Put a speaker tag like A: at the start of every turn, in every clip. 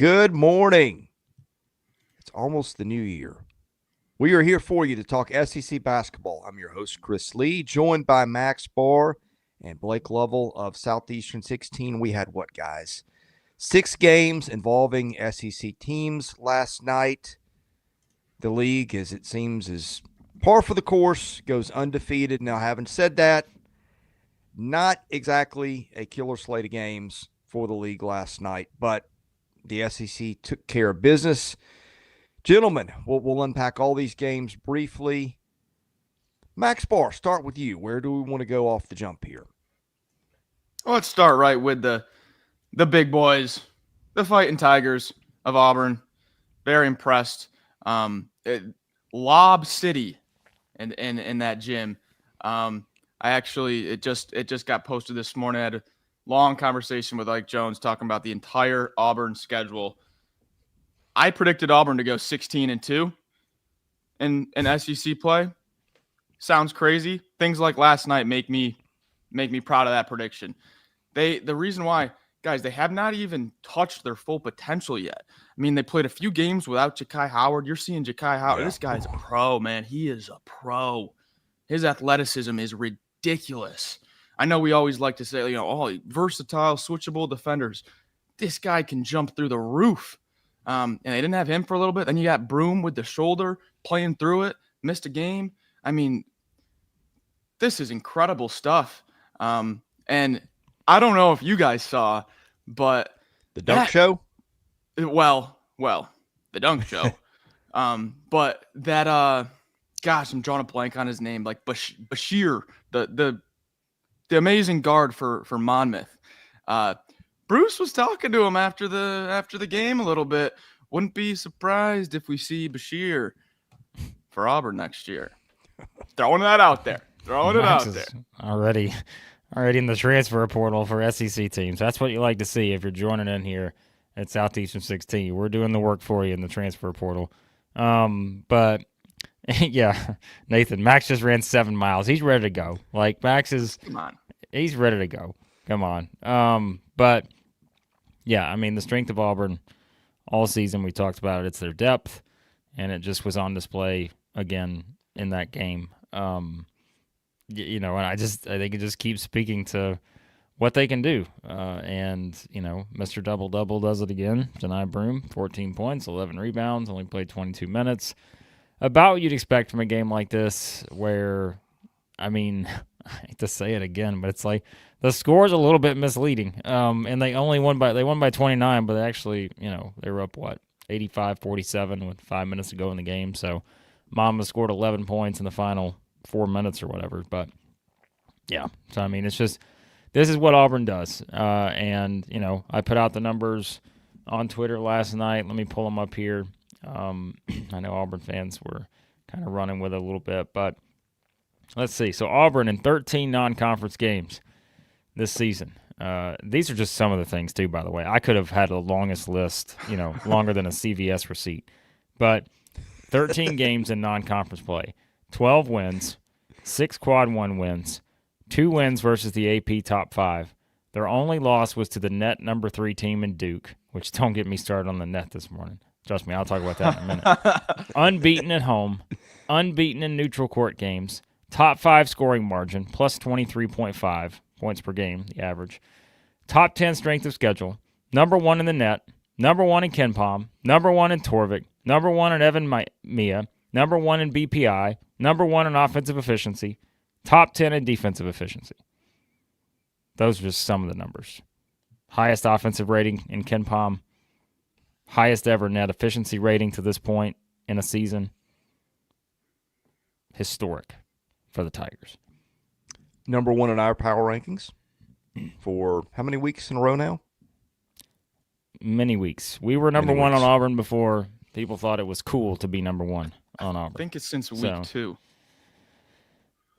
A: Good morning. It's almost the new year. We are here for you to talk SEC basketball. I'm your host, Chris Lee, joined by Max Barr and Blake Lovell of Southeastern 16. We had what, guys? 6 games involving SEC teams last night. The league, as it seems, is par for the course, goes undefeated. Now, having said that, not exactly a killer slate of games for the league last night, but the SEC took care of business. Gentlemen, we'll unpack all these games briefly. Max Barr, start with you. Where do we want to go off the jump here?
B: Well, let's start right with the big boys, the Fighting Tigers of Auburn. Very impressed. Lob City in that gym. It just got posted this morning. I had a long conversation with Ike Jones talking about the entire Auburn schedule. I predicted Auburn to go 16-2 in SEC play. Sounds crazy. Things like last night make me proud of that prediction. The reason why, guys, they have not even touched their full potential yet. I mean, they played a few games without Ja'Kai Howard. You're seeing Ja'Kai Howard. Yeah. This guy's a pro, man. He is a pro. His athleticism is ridiculous. I know we always like to say, versatile, switchable defenders. This guy can jump through the roof. And they didn't have him for a little bit. Then you got Broom with the shoulder, playing through it, missed a game. I mean, this is incredible stuff. And I don't know if you guys saw, but
A: the dunk show?
B: Well, the dunk show. But that, gosh, I'm drawing a blank on his name, like Bashir, the amazing guard for Monmouth. Bruce was talking to him after the game a little bit. Wouldn't be surprised if we see Bashir for Auburn next year. Throwing that out there.
C: Already in the transfer portal for SEC teams. That's what you like to see if you're joining in here at Southeastern 16. We're doing the work for you in the transfer portal. But yeah, Nathan, Max just ran 7 miles. He's ready to go. Like, he's ready to go. Come on. But yeah, I mean, the strength of Auburn all season, we talked about it. It's their depth, and it just was on display again in that game. And I think it just keeps speaking to what they can do. And Mr. Double-Double does it again. Janai Broom, 14 points, 11 rebounds, only played 22 minutes. About what you'd expect from a game like this where, I mean, I hate to say it again, but it's like the score is a little bit misleading. And they won by 29, but they actually, they were up, 85-47 with 5 minutes to go in the game. So Monmouth scored 11 points in the final 4 minutes or whatever. But yeah, so I mean, it's just, this is what Auburn does. And, I put out the numbers on Twitter last night. Let me pull them up here. I know Auburn fans were kind of running with it a little bit, but let's see. So Auburn in 13 non-conference games this season. These are just some of the things, too, by the way. I could have had the longest list, longer than a CVS receipt. But 13 games in non-conference play, 12 wins, 6 quad 1 wins, 2 wins versus the AP top 5. Their only loss was to the net number 3 team in Duke, which don't get me started on the net this morning. Trust me, I'll talk about that in a minute. Unbeaten at home, unbeaten in neutral court games, top 5 scoring margin, plus 23.5 points per game, the average. Top 10 strength of schedule, number 1 in the net, number 1 in KenPom, number 1 in Torvik, number 1 in Evan Mia, number 1 in BPI, number 1 in offensive efficiency, top 10 in defensive efficiency. Those are just some of the numbers. Highest offensive rating in KenPom, highest ever net efficiency rating to this point in a season. Historic for the Tigers.
A: Number 1 in our power rankings for how many weeks in a row now?
C: Many weeks. We were number 1 on Auburn before people thought it was cool to be number 1 on Auburn.
B: I think it's since week 2.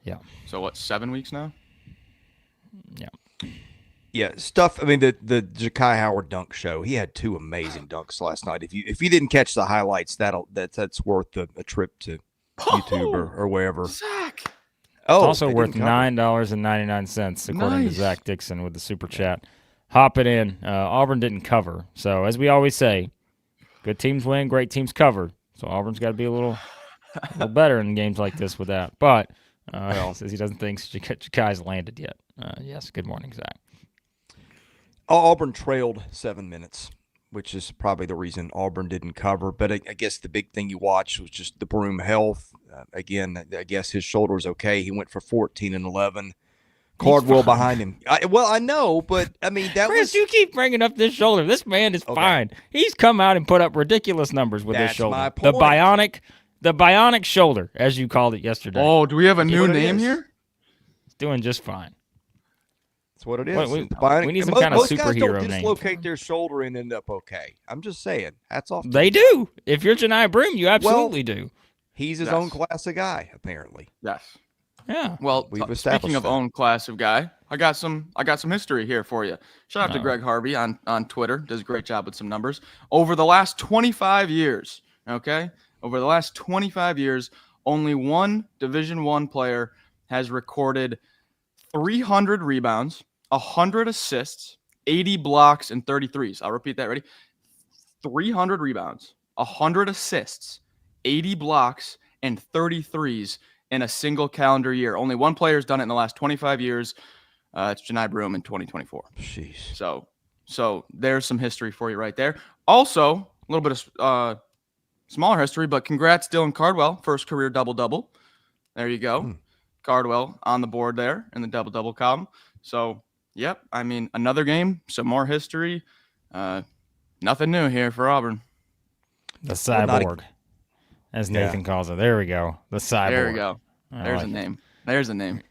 C: Yeah.
B: So 7 weeks now?
C: Yeah.
A: Yeah, stuff. I mean, the Ja'Kai Howard dunk show. He had 2 amazing dunks last night. If you didn't catch the highlights, that's worth a trip to YouTube or wherever.
B: Zach.
C: Oh, it's also worth $9.99 according to Zach Dixon with the super chat. Hop it in. Auburn didn't cover, so as we always say, Good teams win, great teams cover. So Auburn's got to be a little better in games like this with that. But says he doesn't think Jakai's landed yet. Yes, good morning, Zach.
A: Auburn trailed 7 minutes, which is probably the reason Auburn didn't cover. But I guess the big thing you watched was just the Broom health. Again, I guess his shoulder was okay. He went for 14 and 11. Cardwell behind him. I know, but I mean
C: Chris, you keep bringing up this shoulder. This man is fine. He's come out and put up ridiculous numbers with this shoulder.
A: My point.
C: The bionic shoulder, as you called it yesterday.
B: Oh, do we have a new name here?
C: It's doing just fine.
A: That's what it is.
C: We need some kind of superhero name.
A: Most guys don't dislocate their shoulder and end up okay. I'm just saying. Hats off.
C: They do. If you're Janai Broom, you absolutely do.
A: He's his own class of guy, apparently.
B: Yes.
C: Yeah.
B: Well, speaking of own class of guy, I got some history here for you. Shout out to Greg Harvey on Twitter. Does a great job with some numbers. Over the last 25 years, okay? Over the last 25 years, only one Division I player has recorded 300 rebounds, 100 assists, 80 blocks, and 33s. I'll repeat that. Ready? 300 rebounds, 100 assists, 80 blocks, and 33s in a single calendar year. Only one player has done it in the last 25 years. It's Janai Broom in 2024.
A: Jeez.
B: So there's some history for you right there. Also, a little bit of smaller history, but congrats, Dylan Cardwell, first career double-double. There you go. Cardwell on the board there in the double-double column. So, yep, I mean, another game, some more history. Nothing new here for Auburn.
C: The cyborg, as Nathan calls it. There we go. The cyborg.
B: There we go. There's a name. There's a name.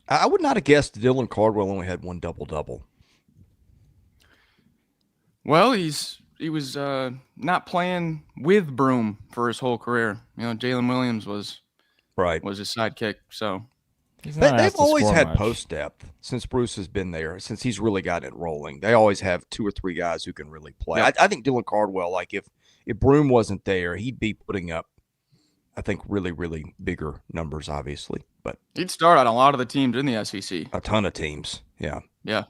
A: I would not have guessed Dylan Cardwell only had one double-double.
B: Well, he was not playing with Broom for his whole career. You know, Jalen Williams was his sidekick. So
A: they've always had post depth since Bruce has been there. Since he's really gotten it rolling, they always have 2 or 3 guys who can really play. Yep. I think Dylan Cardwell, like if Broom wasn't there, he'd be putting up, I think, really, really bigger numbers, obviously. But
B: he'd start on a lot of the teams in the SEC.
A: A ton of teams. Yeah.
B: Yeah.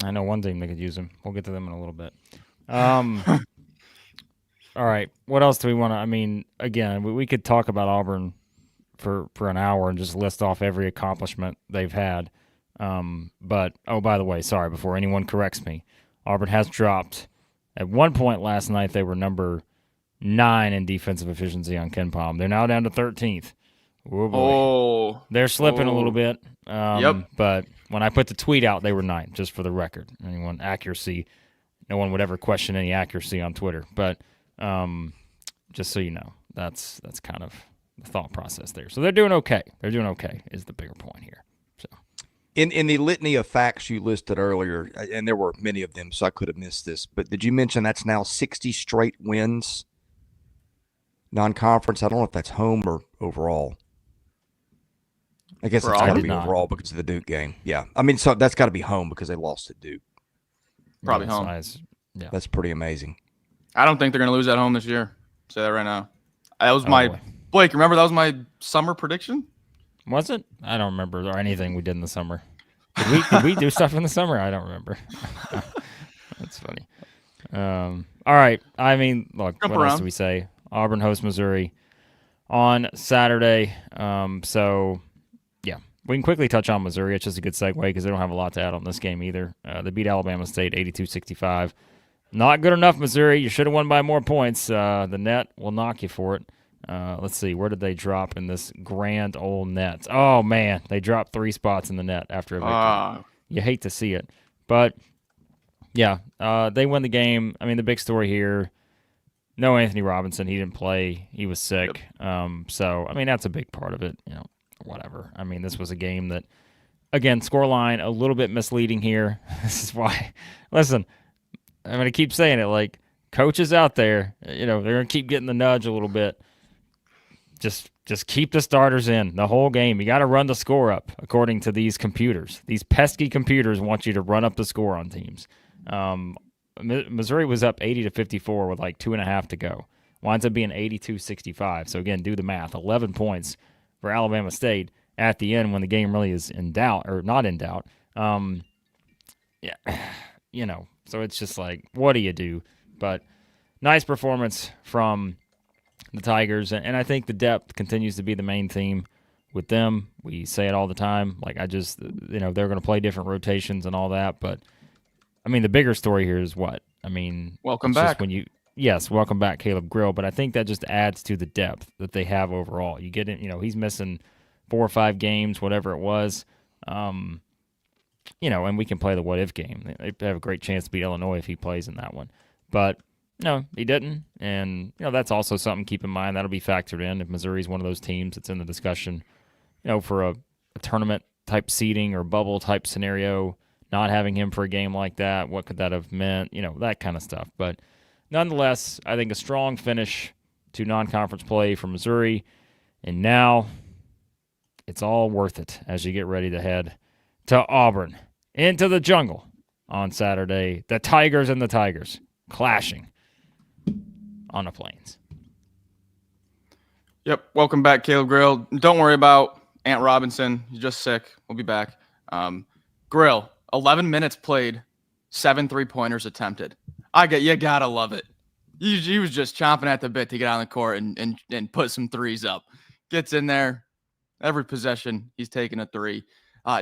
C: I know one team that could use him. We'll get to them in a little bit. All right. What else do we want to? I mean, again, we could talk about Auburn for an hour and just list off every accomplishment they've had. But, oh, by the way, sorry, before anyone corrects me, Auburn has dropped. At one point last night, they were number 9 in defensive efficiency on KenPom. They're now down to 13th. Oh, boy. They're slipping a little bit.
B: Yep.
C: But when I put the tweet out, they were 9th, just for the record. No one would ever question any accuracy on Twitter. But just so you know, that's kind of the thought process there. So they're doing okay. They're doing okay is the bigger point here. So
A: in the litany of facts you listed earlier, and there were many of them, so I could have missed this, but did you mention that's now 60 straight wins, non-conference? I don't know if that's home or overall. I guess it's got to be overall because of the Duke game. Yeah. I mean, so that's got to be home because they lost at Duke.
B: Probably home.
C: Yeah.
A: That's pretty amazing.
B: I don't think they're going to lose at home this year. Say that right now. That was Blake, remember that was my summer prediction?
C: Was it? I don't remember or anything we did in the summer. Did we do stuff in the summer? I don't remember. That's funny. All right. I mean, look, what else do we say? Auburn hosts Missouri on Saturday. So, yeah, we can quickly touch on Missouri. It's just a good segue because they don't have a lot to add on this game either. They beat Alabama State 82-65. Not good enough, Missouri. You should have won by more points. The net will knock you for it. Let's see. Where did they drop in this grand old net? Oh, man. They dropped 3 spots in the net after a victory. You hate to see it. But, yeah, they win the game. I mean, the big story here, no Anthony Robinson. He didn't play. He was sick. Yep. So, I mean, that's a big part of it. You know, whatever. I mean, this was a game that, again, scoreline a little bit misleading here. This is why. Listen, I'm going to keep saying it. Like, coaches out there, you know, they're going to keep getting the nudge a little bit. Just keep the starters in the whole game. You got to run the score up according to these computers. These pesky computers want you to run up the score on teams. Missouri was up 80-54 with like 2.5 to go. Winds up being 82-65. So, again, do the math. 11 points for Alabama State at the end when the game really is in doubt or not in doubt. Yeah, you know, So it's just like, what do you do? But nice performance from the Tigers, and I think the depth continues to be the main theme with them. We say it all the time. Like, they're going to play different rotations and all that, but I mean, the bigger story here is what? I mean,
B: welcome back.
C: Welcome back, Caleb Grill. But I think that just adds to the depth that they have overall. You get it, he's missing 4 or 5 games, whatever it was. And we can play the what if game. They have a great chance to beat Illinois if he plays in that one. But no, he didn't. And, that's also something to keep in mind. That'll be factored in if Missouri's one of those teams that's in the discussion, for a tournament type seeding or bubble type scenario. Not having him for a game like that, what could that have meant? That kind of stuff. But nonetheless, I think a strong finish to non-conference play for Missouri. And now it's all worth it as you get ready to head to Auburn, into the jungle on Saturday. The Tigers and the Tigers clashing on the plains.
B: Yep. Welcome back, Caleb Grill. Don't worry about Ant Robinson. He's just sick. We'll be back. Grill. 11 minutes played, 7 3-pointers attempted. You gotta love it. He was just chomping at the bit to get on the court and put some threes up. Gets in there, every possession he's taking a 3.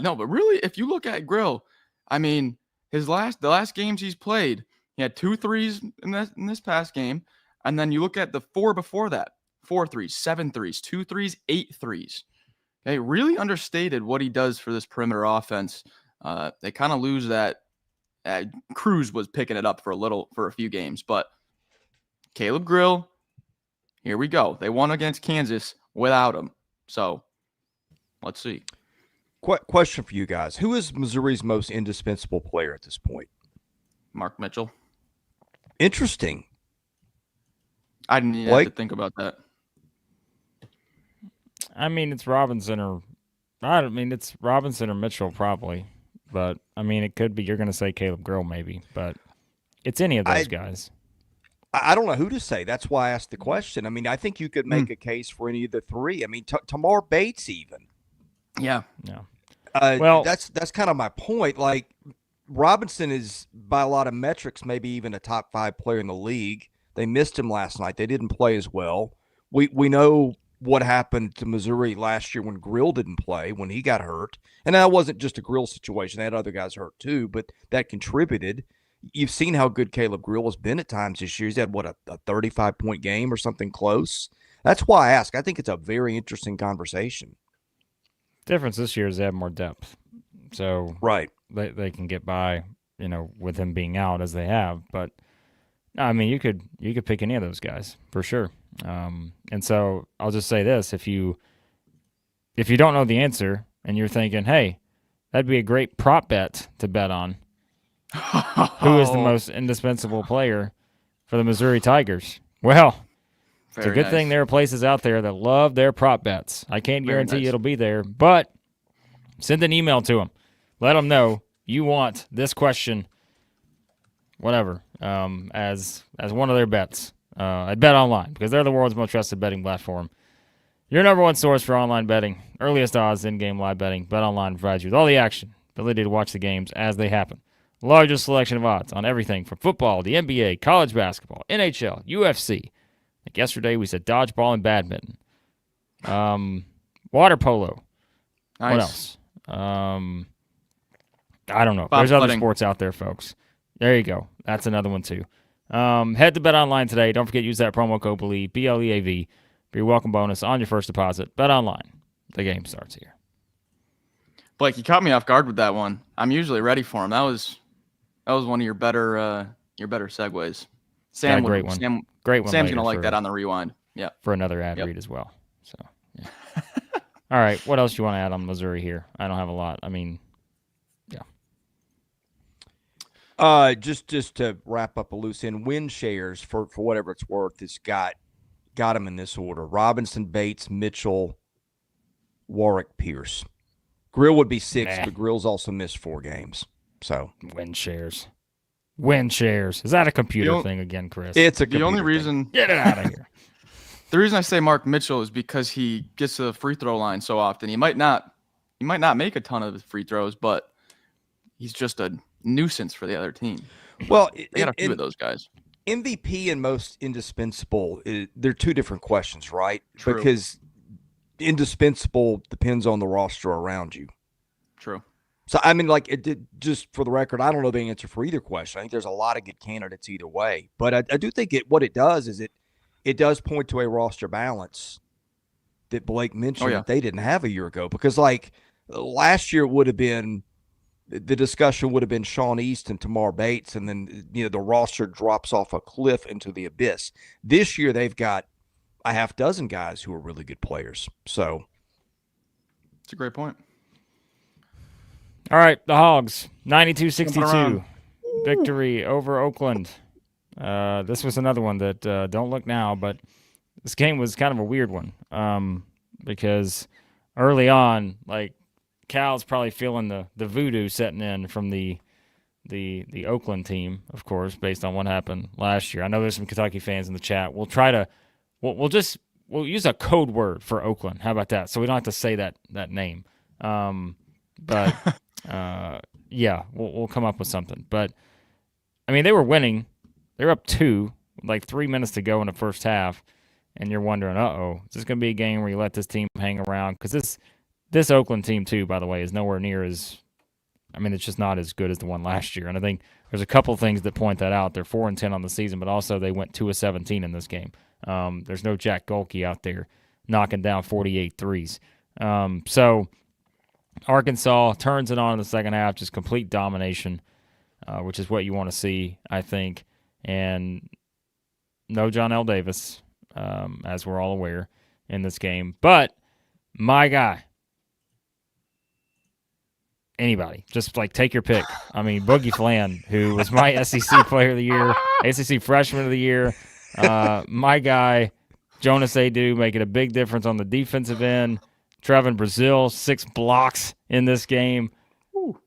B: No, but really, if you look at Grill, I mean, the last games he's played, he had 2 threes in this past game, and then you look at the 4 before that, 4 threes, 7 threes, 2 threes, 8 threes. Okay, really understated what he does for this perimeter offense. They kind of lose that. Cruz was picking it up for a few games, but Caleb Grill, here we go. They won against Kansas without him. So let's see.
A: Question for you guys. Who is Missouri's most indispensable player at this point?
B: Mark Mitchell.
A: Interesting.
B: I didn't even have to think about that.
C: I mean, it's Robinson or Mitchell probably. But, I mean, it could be you're going to say Caleb Grill maybe. But it's any of those guys.
A: I don't know who to say. That's why I asked the question. I mean, I think you could make a case for any of the 3. I mean, Tamar Bates even.
B: Yeah.
A: Well, that's kind of my point. Like, Robinson is, by a lot of metrics, maybe even a top 5 player in the league. They missed him last night. They didn't play as well. We know what happened to Missouri last year when Grill didn't play, when he got hurt. And that wasn't just a Grill situation. They had other guys hurt too, but that contributed. You've seen how good Caleb Grill has been at times this year. He's had, a 35-point game or something close? That's why I ask. I think it's a very interesting conversation.
C: Difference this year is they have more depth. So
A: right,
C: they can get by, with him being out as they have. But, I mean, you could pick any of those guys for sure. And so I'll just say this: if you don't know the answer and you're thinking, hey, that'd be a great prop bet to bet on, who is the most indispensable player for the Missouri Tigers? Well, it's a good thing there are places out there that love their prop bets. I can't guarantee it'll be there, but send an email to them. Let them know you want this question, whatever, as one of their bets. At Bet Online, because they're the world's most trusted betting platform. Your number one source for online betting, earliest odds, in-game live betting. Bet Online provides you with all the action, ability to watch the games as they happen. Largest selection of odds on everything from football, the NBA, college basketball, NHL, UFC. Like yesterday, we said dodgeball and badminton. Water polo.
B: Nice.
C: What else? I don't know.
B: Bob
C: There's other
B: Pudding.
C: sports out there, folks. There you go. That's another one, too. Head to Bet Online today. Don't forget to use that promo code BLEAV, BLEAV, for your welcome bonus on your first deposit. Bet Online. The game starts here.
B: Blake, you caught me off guard with that one. I'm usually ready for him. That was one of your better segues. Sam,
C: got a great one. Great one.
B: Sam's gonna like that on the rewind. Yeah,
C: for another ad read as well. So, yeah. All right. What else do you want to add on Missouri here? I don't have a lot. I mean, yeah.
A: Just to wrap up a loose end, win shares for whatever it's worth. It's got them in this order: Robinson, Bates, Mitchell, Warwick, Pierce. Grill would be 6, but Grill's also missed 4 games. So
C: win shares. Is that a computer thing again, Chris?
A: It's a
B: the only reason.
C: Get it out of here.
B: The reason I say Mark Mitchell is because he gets to the free throw line so often. He might not make a ton of free throws, but he's just a nuisance for the other team.
A: Well,
B: They got a few of those guys.
A: MVP and most indispensable, they're two different questions, right?
B: True.
A: Because indispensable depends on the roster around you.
B: True.
A: So, I mean, like, just for the record, I don't know the answer for either question. I think there's a lot of good candidates either way. But I do think what it does is it does point to a roster balance that Blake mentioned that they didn't have a year ago. Because, like, last year would have been – the discussion would have been Sean East and Tamar Bates, and then, the roster drops off a cliff into the abyss. This year they've got a half dozen guys who are really good players. So
B: it's a great point.
C: All right, the Hogs, 92-62 victory over Oakland. This was another one that don't look now, but this game was kind of a weird one because early on, like, Cal's probably feeling the voodoo setting in from the Oakland team, of course, based on what happened last year. I know there's some Kentucky fans in the chat. We'll we'll use a code word for Oakland. How about that? So we don't have to say that name. But yeah, we'll come up with something. But I mean, they were winning. They were up 2, with like 3 minutes to go in the first half, and you're wondering, is this going to be a game where you let this team hang around? Because this Oakland team, too, by the way, is nowhere near it's just not as good as the one last year. And I think there's a couple things that point that out. They're 4-10 on the season, but also they went 2 of 17 in this game. There's no Jack Golke out there knocking down 48 threes. So Arkansas turns it on in the second half, just complete domination, which is what you want to see, I think. And no John L. Davis, as we're all aware, in this game. But my guy, anybody, just like take your pick. I mean, Boogie Flan, who was my SEC Player of the Year, SEC Freshman of the Year. My guy, Jonas Adu, making a big difference on the defensive end. Trevin Brazil, 6 blocks in this game.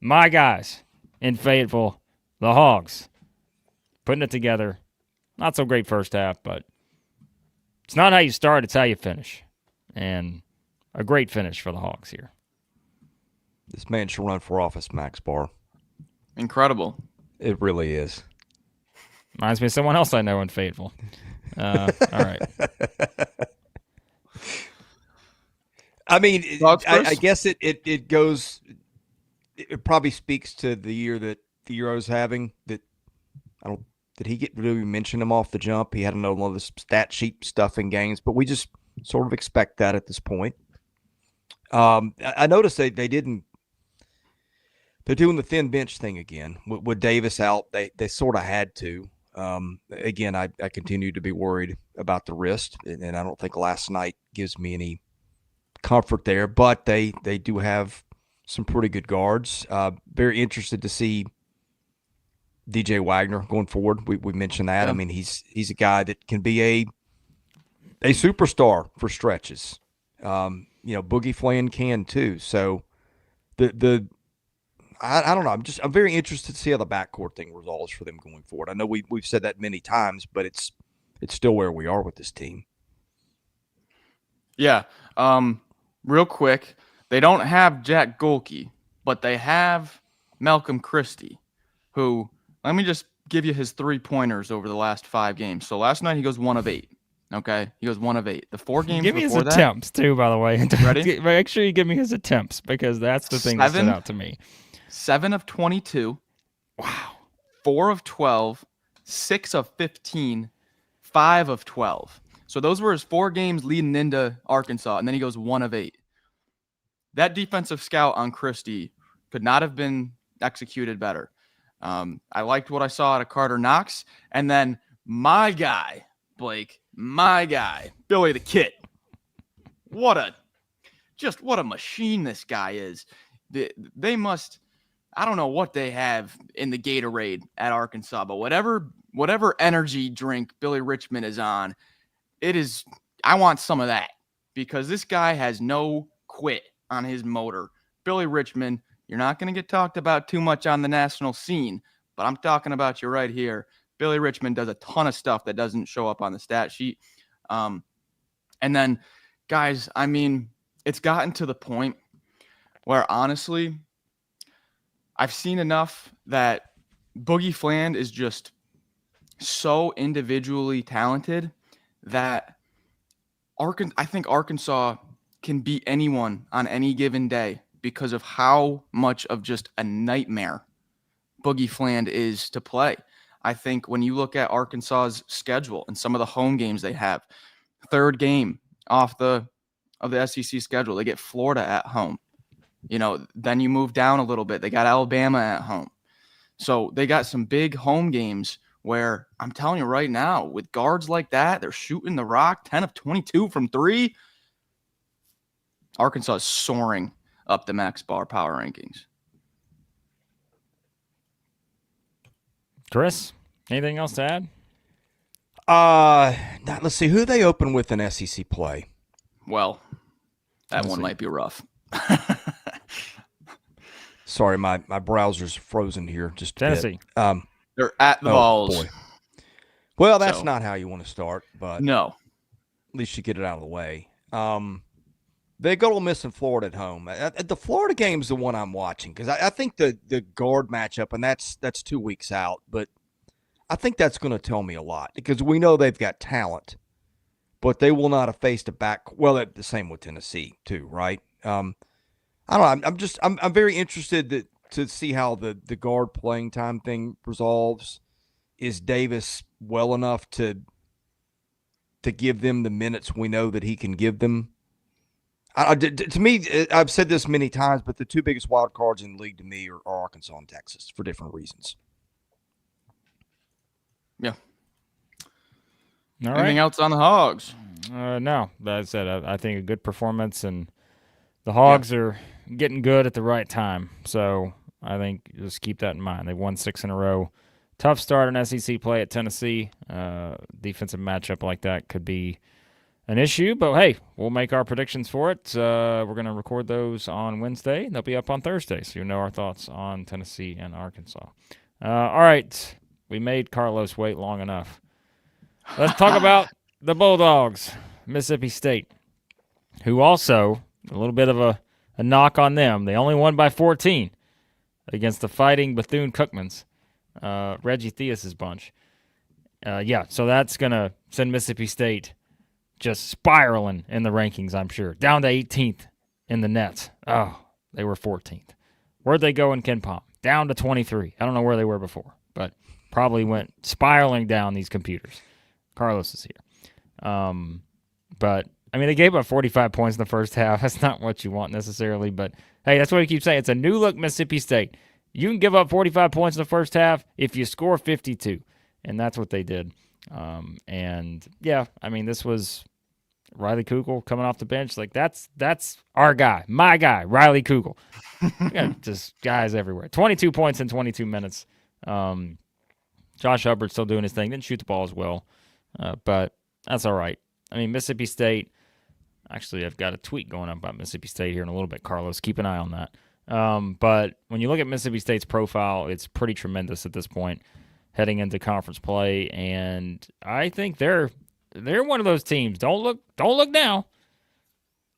C: My guys in Fayetteville, the Hogs, putting it together. Not so great first half, but it's not how you start, it's how you finish. And a great finish for the Hogs here.
A: This man should run for office, Max Barr.
B: Incredible.
A: It really is.
C: Reminds me of someone else I know in Fayetteville. All right.
A: I mean, I guess it goes. It probably speaks to the year that the Euro's having. That I don't. Did he get really mention him off the jump? He had to know all the stat sheet stuff in games, but we just sort of expect that at this point. I noticed they didn't. They're doing the thin bench thing again with Davis out. They sort of had to. Again, I continue to be worried about the wrist, and I don't think last night gives me any comfort there. But they do have some pretty good guards. Very interested to see DJ Wagner going forward. We mentioned that. Yeah. I mean, he's a guy that can be a superstar for stretches. Boogie Flan can too. So I don't know. I'm very interested to see how the backcourt thing resolves for them going forward. I know we've said that many times, but it's still where we are with this team.
B: Yeah. Real quick, they don't have Jack Golke, but they have Malcolm Christie, who, let me just give you his 3-pointers over the last 5 games. So last night he goes 1 of 8. Okay, he goes 1 of 8. The 4 games.
C: Give me his attempts too, by the way.
B: Ready?
C: Make sure you give me his attempts, because that's the thing that stood out to me.
B: 7 of 22.
C: Wow.
B: 4 of 12. 6 of 15. 5 of 12. So those were his 4 games leading into Arkansas, and then he goes 1 of 8. That defensive scout on Christie could not have been executed better. I liked what I saw out of Carter Knox, and then my guy, Blake. My guy, Billy the Kid. What a machine this guy is. They must, I don't know what they have in the Gatorade at Arkansas, but whatever energy drink Billy Richmond is on, I want some of that, because this guy has no quit on his motor. Billy Richmond, you're not going to get talked about too much on the national scene, but I'm talking about you right here. Billy Richmond does a ton of stuff that doesn't show up on the stat sheet. And then, guys, I mean, it's gotten to the point where, honestly, I've seen enough that Boogie Fland is just so individually talented that I think Arkansas can beat anyone on any given day because of how much of just a nightmare Boogie Fland is to play. I think when you look at Arkansas's schedule and some of the home games they have, third game of the SEC schedule, they get Florida at home. Then you move down a little bit. They got Alabama at home. So they got some big home games where I'm telling you right now, with guards like that, they're shooting the rock 10 of 22 from three. Arkansas is soaring up the Max Barr power rankings.
C: Chris, anything else to add?
A: Let's see. Who they open with in SEC play?
B: Well, that one might be rough.
A: Sorry, my browser's frozen here. Just
C: Tennessee.
B: They're at the Vols.
A: Boy. Well, that's not how you want to start, but
B: no.
A: At least you get it out of the way. They go to Ole Miss in Florida at home. The Florida game is the one I'm watching because I think the guard matchup, and that's 2 weeks out, but I think that's going to tell me a lot because we know they've got talent, but they will not have faced a back. Well, the same with Tennessee too, right? I don't know. I'm very interested to see how the guard playing time thing resolves. Is Davis well enough to give them the minutes we know that he can give them? To me, I've said this many times, but the two biggest wild cards in the league to me are Arkansas and Texas for different reasons.
B: Yeah.
C: All
B: Anything
C: right.
B: else on the Hogs?
C: No, that said, I think a good performance, and the Hogs are getting good at the right time. So I think just keep that in mind. They won 6 in a row. Tough start in SEC play at Tennessee. Defensive matchup like that could be an issue, but hey, we'll make our predictions for it. We're going to record those on Wednesday. They'll be up on Thursday, so you'll know our thoughts on Tennessee and Arkansas. All right, we made Carlos wait long enough. Let's talk about the Bulldogs, Mississippi State, who also, a little bit of a knock on them. They only won by 14 against the Fighting Bethune-Cookmans, Reggie Theus's bunch. So that's going to send Mississippi State just spiraling in the rankings, I'm sure. Down to 18th in the nets. Oh, they were 14th. Where'd they go in KenPom? Down to 23. I don't know where they were before, but probably went spiraling down these computers. Carlos is here. But, I mean, they gave up 45 points in the first half. That's not what you want necessarily, but, hey, that's what we keep saying. It's a new-look Mississippi State. You can give up 45 points in the first half if you score 52, and that's what they did. This was Riley Kugel coming off the bench. Like, that's our guy, my guy, Riley Kugel. We got just guys everywhere. 22 points in 22 minutes. Josh Hubbard's still doing his thing. Didn't shoot the ball as well, but that's all right. I mean, Mississippi State, actually, I've got a tweet going up about Mississippi State here in a little bit, Carlos. Keep an eye on that. But when you look at Mississippi State's profile, it's pretty tremendous at this point, heading into conference play, and I think they're one of those teams. Don't look now.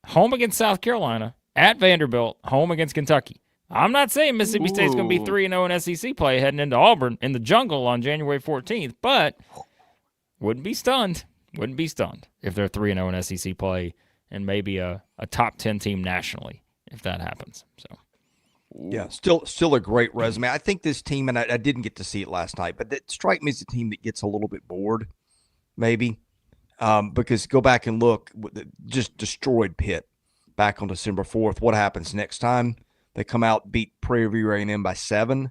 C: Home against South Carolina, at Vanderbilt, home against Kentucky. I'm not saying Mississippi State's going to be 3-0 in SEC play heading into Auburn in the jungle on January 14th, but wouldn't be stunned if they're 3-0 in SEC play and maybe a top 10 team nationally if that happens. So.
A: Yeah, still a great resume. I think this team, and I didn't get to see it last night, but it strikes me as a team that gets a little bit bored, maybe, because go back and look, just destroyed Pitt back on December 4th. What happens next time? They come out, beat Prairie View A&M by 7.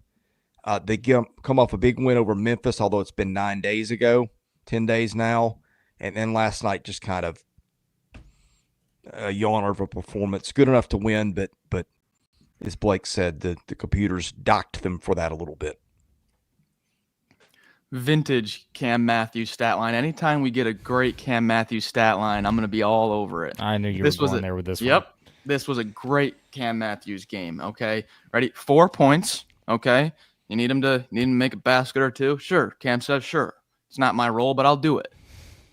A: They come off a big win over Memphis, although it's been 9 days ago, 10 days now, and then last night just kind of a yawner of a performance. Good enough to win, but as Blake said, the computers docked them for that a little bit.
B: Vintage Cam Matthews stat line. Anytime we get a great Cam Matthews stat line, I'm going to be all over it.
C: I knew you were going there with this one.
B: Yep. This was a great Cam Matthews game. Okay. Ready? 4 points. Okay. You need him to make a basket or two? Sure. Cam says, sure. It's not my role, but I'll do it.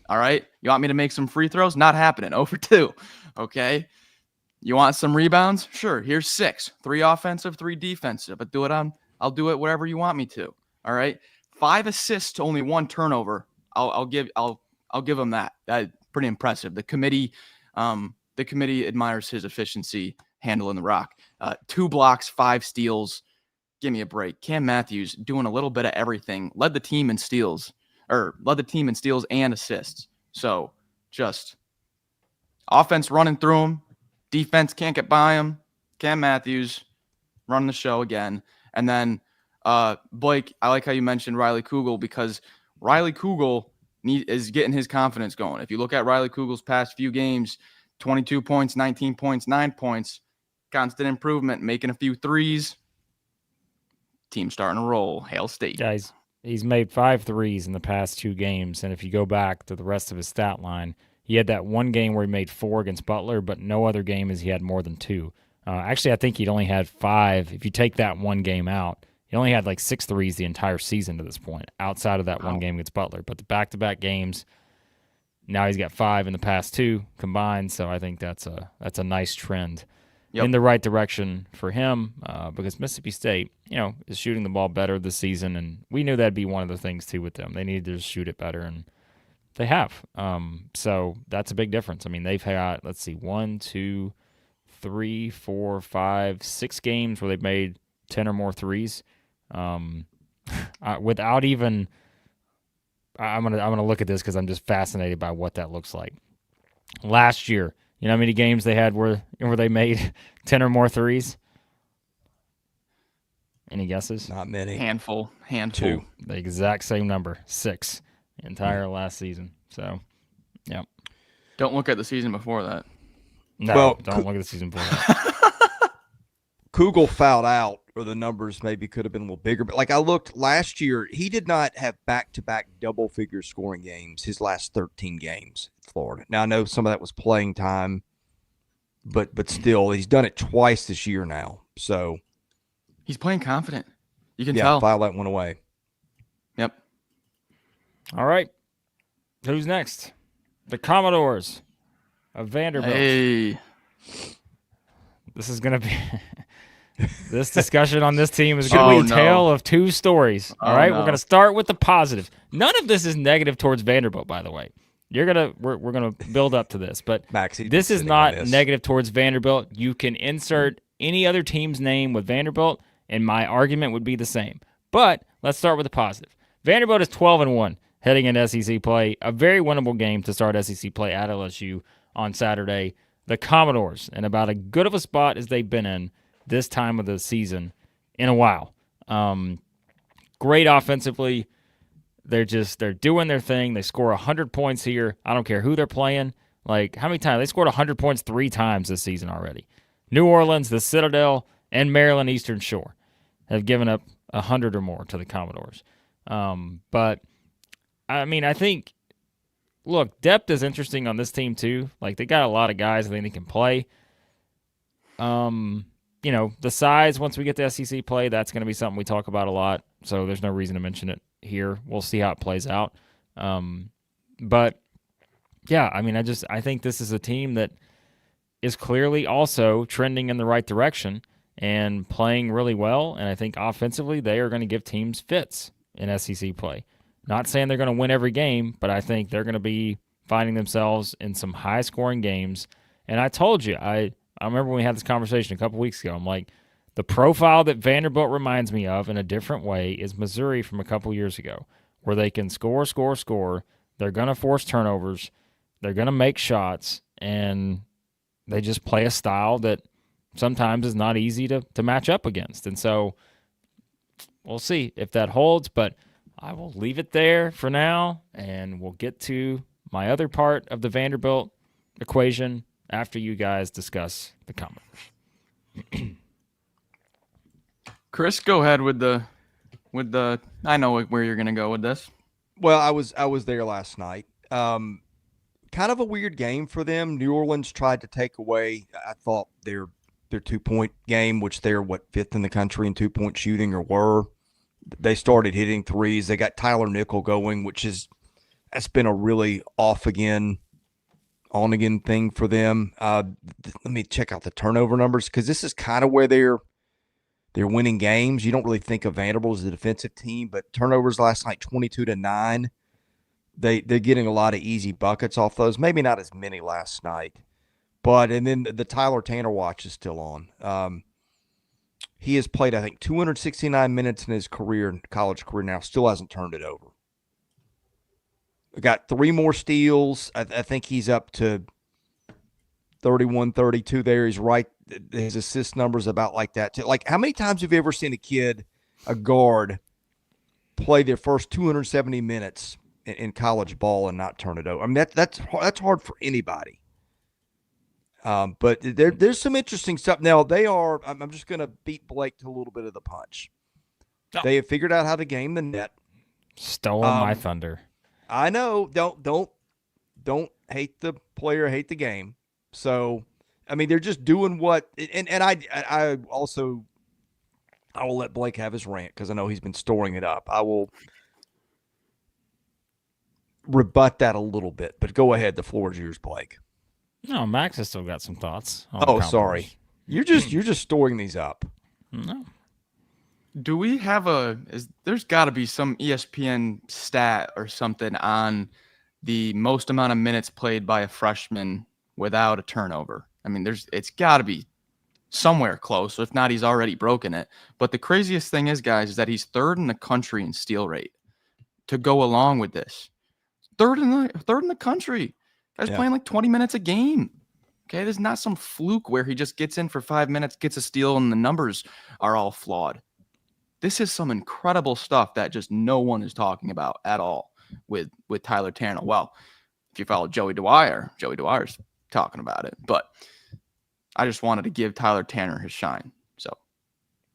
B: All right. You want me to make some free throws? Not happening. 0 for 2. Okay. You want some rebounds? Sure. Here's 6. 3 offensive, 3 defensive. But I'll do it whatever you want me to. All right, 5 assists to only 1 turnover. I'll give him that. That's pretty impressive. The committee admires his efficiency handling the rock. 2 blocks, 5 steals. Give me a break. Cam Matthews doing a little bit of everything. Led the team in steals and assists. So just offense running through him. Defense can't get by him. Cam Matthews running the show again. And then Blake, I like how you mentioned Riley Kugel, because Riley Kugel is getting his confidence going. If you look at Riley Kugel's past few games, 22 points, 19 points, 9 points, constant improvement, making a few threes. Team starting to roll. Hail State.
C: Guys, he's made 5 threes in the past 2 games, and if you go back to the rest of his stat line, he had that one game where he made 4 against Butler, but no other game has he had more than 2. Actually, I think he'd only had 5. If you take that one game out, he only had like 6 threes the entire season to this point, outside of that one game against Butler. But the back-to-back games, now he's got 5 in the past 2 combined, so I think that's a nice trend in the right direction for him, because Mississippi State, is shooting the ball better this season, and we knew that'd be one of the things too with them. They needed to shoot it better, and they have. So that's a big difference. I mean, they've had, 1, 2, 3, 4, 5, 6 games where they've made 10 or more threes, without even. I'm gonna look at this because I'm just fascinated by what that looks like. Last year, you know how many games they had where they made 10 or more threes? Any guesses?
A: Not many.
B: Handful.
A: 2.
C: The exact same number, 6, the entire last season. So, yeah.
B: Don't look at the season before that.
C: No, don't look at the season before that.
A: Kugel fouled out, or the numbers maybe could have been a little bigger. But I looked last year, he did not have back-to-back double-figure scoring games his last 13 games at Florida. Now, I know some of that was playing time, but still, he's done it twice this year now. So
B: he's playing confident. You can tell.
A: Yeah, file that one away.
B: Yep.
C: All right. Who's next? The Commodores of Vanderbilt.
B: Hey.
C: This is going to be this discussion on this team is going to be a tale of 2 stories. All right, we're going to start with the positive. None of this is negative towards Vanderbilt, by the way. We're going to build up to this, but
A: Max,
C: this is not negative towards Vanderbilt. You can insert any other team's name with Vanderbilt, and my argument would be the same. But let's start with the positive. Vanderbilt is 12-1 heading into SEC play. A very winnable game to start SEC play at LSU on Saturday. The Commodores, in about as good of a spot as they've been in this time of the season in a while. Great offensively. They're doing their thing. They score 100 points here. I don't care who they're playing. How many times? They scored 100 points 3 times this season already. New Orleans, the Citadel, and Maryland Eastern Shore have given up 100 or more to the Commodores. But, I mean, I think, look, depth is interesting on this team too. They got a lot of guys I think they can play. The size, once we get to SEC play, that's going to be something we talk about a lot. So there's no reason to mention it here. We'll see how it plays out. But yeah, I mean, I think this is a team that is clearly also trending in the right direction and playing really well. And I think offensively, they are going to give teams fits in SEC play. Not saying they're going to win every game, but I think they're going to be finding themselves in some high-scoring games. And I told you, I remember when we had this conversation a couple weeks ago, I'm like, the profile that Vanderbilt reminds me of in a different way is Missouri from a couple years ago, where they can score. They're going to force turnovers. They're going to make shots, and they just play a style that sometimes is not easy to match up against. And so we'll see if that holds, but I will leave it there for now, and we'll get to my other part of the Vanderbilt equation after you guys discuss the Commodores.
B: Chris, go ahead with the. I know where you're going to go with this.
A: Well, I was there last night. Kind of a weird game for them. New Orleans tried to take away, I thought, their 2-point game, which they're 5th in the country in 2-point shooting, or were. They started hitting threes. They got Tyler Nickel going, that's been a really on-again thing for them. Let me check out the turnover numbers, because this is kind of where they're they're winning games. You don't really think of Vanderbilt as a defensive team, but turnovers last night, 22-9. They're getting a lot of easy buckets off those. Maybe not as many last night. And then the Tyler Tanner watch is still on. He has played, I think, 269 minutes in his college career now, still hasn't turned it over. Got 3 more steals. I think he's up to 31, 32 there. He's right. His assist number's about like that too. Like, how many times have you ever seen a guard, play their first 270 minutes in college ball and not turn it over? I mean, that's hard for anybody. But there's some interesting stuff. Now, I'm just going to beat Blake to a little bit of the punch. Oh. They have figured out how to game the net.
C: Stolen my thunder.
A: I know. Don't hate the player, hate the game. So, I mean, they're just doing what – and I will let Blake have his rant because I know he's been storing it up. I will rebut that a little bit, but go ahead. The floor is yours, Blake.
C: No, Max has still got some thoughts.
A: Oh, sorry. You're just storing these up.
C: No.
B: Do we have there's got to be some ESPN stat or something on the most amount of minutes played by a freshman without a turnover? I mean, it's got to be somewhere close. If not, he's already broken it. But the craziest thing is, guys, is that he's 3rd in the country in steal rate to go along with this. Third in the country. Guy's playing like 20 minutes a game. Okay, there's not some fluke where he just gets in for 5 minutes, gets a steal, and the numbers are all flawed. This is some incredible stuff that just no one is talking about at all with Tyler Tanner. Well, if you follow Joey Dwyer's talking about it. But I just wanted to give Tyler Tanner his shine. So,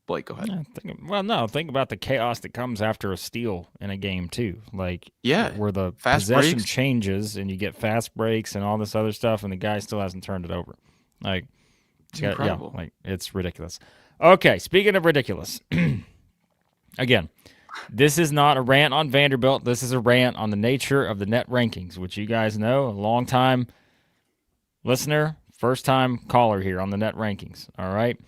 B: Blake, go ahead.
C: Think about the chaos that comes after a steal in a game too. Like, where the
B: fast
C: possession
B: breaks
C: changes and you get fast breaks and all this other stuff, and the guy still hasn't turned it over. Like,
B: it's incredible.
C: It's ridiculous. Okay, speaking of ridiculous, again, this is not a rant on Vanderbilt. This is a rant on the nature of the net rankings, which you guys know, a long-time listener, first-time caller here on the net rankings. All right,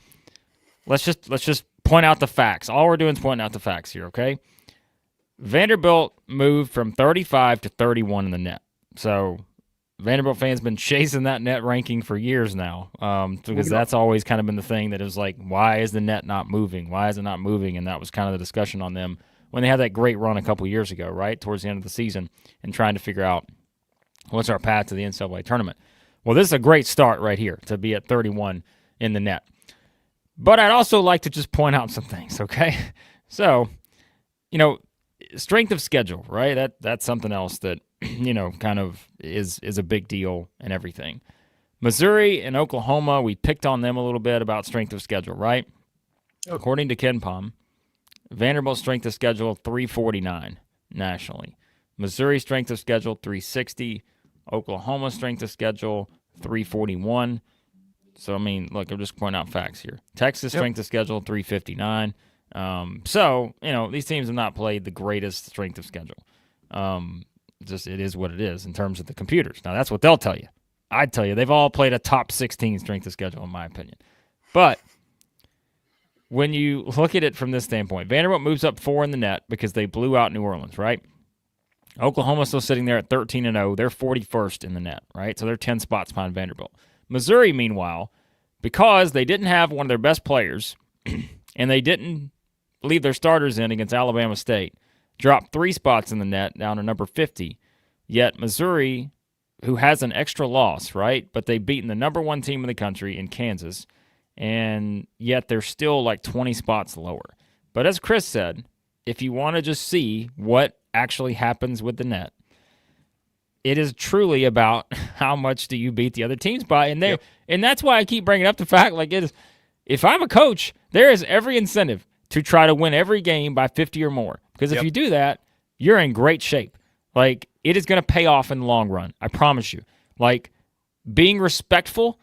C: let's just point out the facts. All we're doing is pointing out the facts here. Okay, Vanderbilt moved from 35 to 31 in the net. So Vanderbilt fans been chasing that net ranking for years now, because that's always kind of been the thing that is like, why is the net not moving? Why is it not moving? And that was kind of the discussion on them when they had that great run a couple years ago, right, towards the end of the season, and trying to figure out what's our path to the NCAA tournament. Well, this is a great start right here to be at 31 in the net. But I'd also like to just point out some things, okay? So, strength of schedule, right? That's something else that, kind of is a big deal and everything. Missouri and Oklahoma, we picked on them a little bit about strength of schedule, right? According to Ken Pom, Vanderbilt's strength of schedule, 349 nationally. Missouri strength of schedule, 360. Oklahoma strength of schedule, 341. So, I mean, look, I'm just pointing out facts here. Texas strength of schedule, 359. So, these teams have not played the greatest strength of schedule. It is what it is in terms of the computers. Now, that's what they'll tell you. I'd tell you they've all played a top 16 strength of schedule, in my opinion. But when you look at it from this standpoint, Vanderbilt moves up 4 in the net because they blew out New Orleans, right? Oklahoma's still sitting there at 13-0. They're 41st in the net, right? So they're 10 spots behind Vanderbilt. Missouri, meanwhile, because they didn't have one of their best players and they didn't leave their starters in against Alabama State, dropped 3 spots in the net down to number 50. Yet Missouri, who has an extra loss, right? But they've beaten the number 1 team in the country in Kansas, and yet they're still like 20 spots lower. But as Chris said, if you want to just see what actually happens with the net, it is truly about how much do you beat the other teams by. And and that's why I keep bringing up the fact, if I'm a coach, there is every incentive to try to win every game by 50 or more. Because if you do that, you're in great shape. It is going to pay off in the long run. I promise you. Being respectful,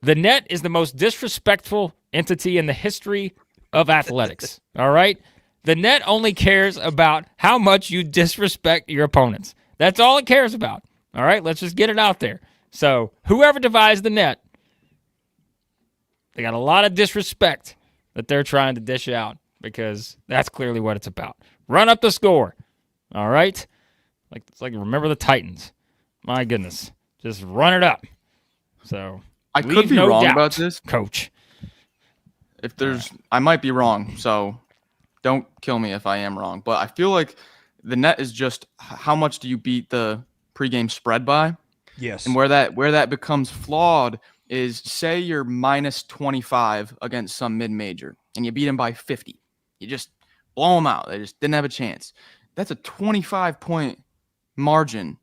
C: the net is the most disrespectful entity in the history of athletics. All right? The net only cares about how much you disrespect your opponents. That's all it cares about. All right? Let's just get it out there. So whoever devised the net, they got a lot of disrespect that they're trying to dish out, because that's clearly what it's about. Run up the score. All right? It's like remember the Titans. My goodness. Just run it up. So
B: I could be wrong about this,
C: coach.
B: I might be wrong, so don't kill me if I am wrong. But I feel like the net is just how much do you beat the pregame spread by?
A: Yes.
B: And where that becomes flawed is, say you're minus 25 against some mid-major and you beat them by 50. You just blow them out. They just didn't have a chance. That's a 25-point margin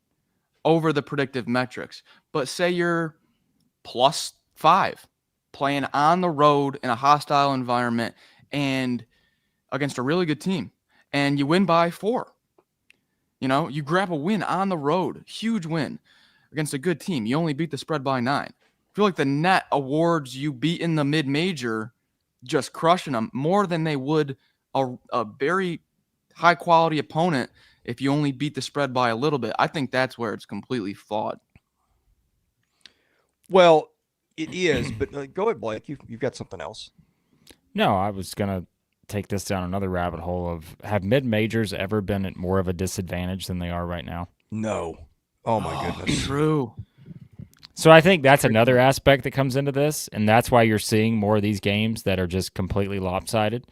B: over the predictive metrics. But say you're plus 5 playing on the road in a hostile environment and against a really good team, and you win by 4. You grab a win on the road, huge win against a good team. You only beat the spread by 9. I feel like the net awards you beating the mid-major, just crushing them, more than they would a very high-quality opponent if you only beat the spread by a little bit. I think that's where it's completely flawed.
A: Well, it is, but go ahead, Blake. You've got something else.
C: No, I was going to take this down another rabbit hole of, have mid-majors ever been at more of a disadvantage than they are right now?
A: No. Oh, my goodness.
B: True.
C: So I think that's another aspect that comes into this, and that's why you're seeing more of these games that are just completely lopsided,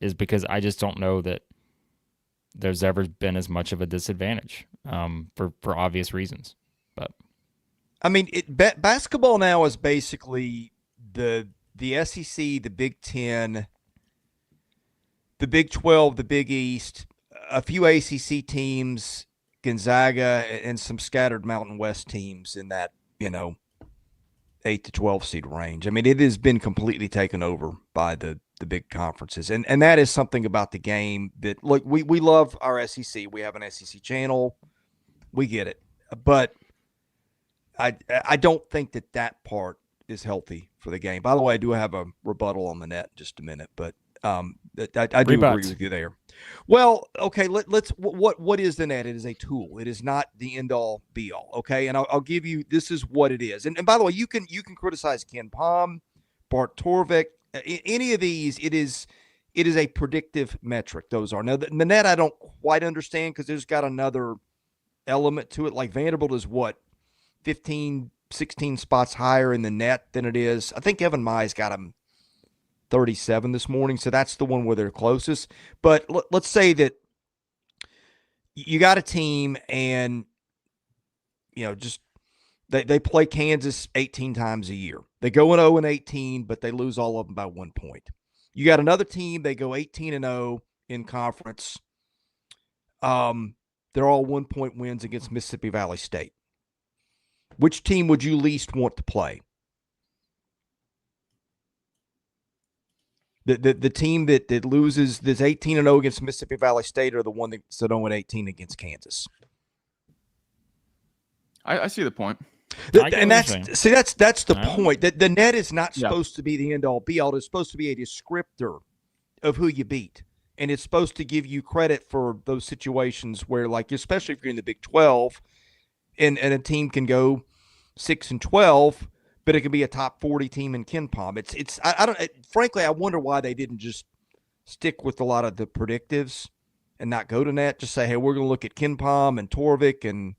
C: is because I just don't know that there's ever been as much of a disadvantage for obvious reasons. But
A: I mean, basketball now is basically the SEC, the Big Ten, the Big 12, the Big East, a few ACC teams, Gonzaga, and some scattered Mountain West teams in that, 8 to 12 seed range. I mean, it has been completely taken over by the big conferences. And that is something about the game that, look, we love our SEC. We have an SEC channel. We get it. But I don't think that part is healthy for the game. By the way, I do have a rebuttal on the net in just a minute, but I do agree with you there. Well, okay, let's what is the net? It is a tool. It is not the end all be all. Okay, and I'll give you, this is what it is. And by the way, you can criticize Ken Pom, Bart Torvik, any of these. It is a predictive metric. Those are. Now the net I don't quite understand, because there's got another element to it. Like Vanderbilt is what, 15, 16 spots higher in the net than it is. I think Evan Mize got him 37 this morning, so that's the one where they're closest. But let's say that you got a team and, just they play Kansas 18 times a year. They go 0-18, but they lose all of them by 1 point. You got another team, they go 18-0 in conference. They're all 1 point wins against Mississippi Valley State. Which team would you least want to play? The team that loses this 18-0 against Mississippi Valley State, or the one that's 0-18 against Kansas?
B: I see the point.
A: And that's the point. That the net is not supposed to be the end all be all. It's supposed to be a descriptor of who you beat. And it's supposed to give you credit for those situations where, like, especially if you're in the Big 12 and a team can go 6-12, but it can be a top 40 team in Ken Pom. Frankly, I wonder why they didn't just stick with a lot of the predictives and not go to net. Just say, hey, we're going to look at Ken Pom and Torvik and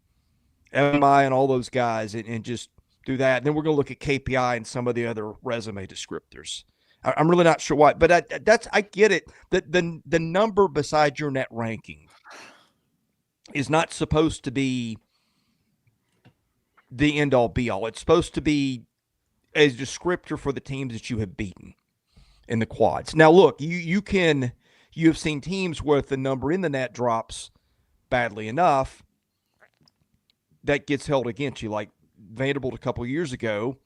A: MI and all those guys and just do that. And then we're going to look at KPI and some of the other resume descriptors. I'm really not sure why, but I get it. The number beside your net ranking is not supposed to be the end all be all. It's supposed to be a descriptor for the teams that you have beaten in the quads. Now, look, you have seen teams where if the number in the net drops badly enough, that gets held against you. Like Vanderbilt a couple years ago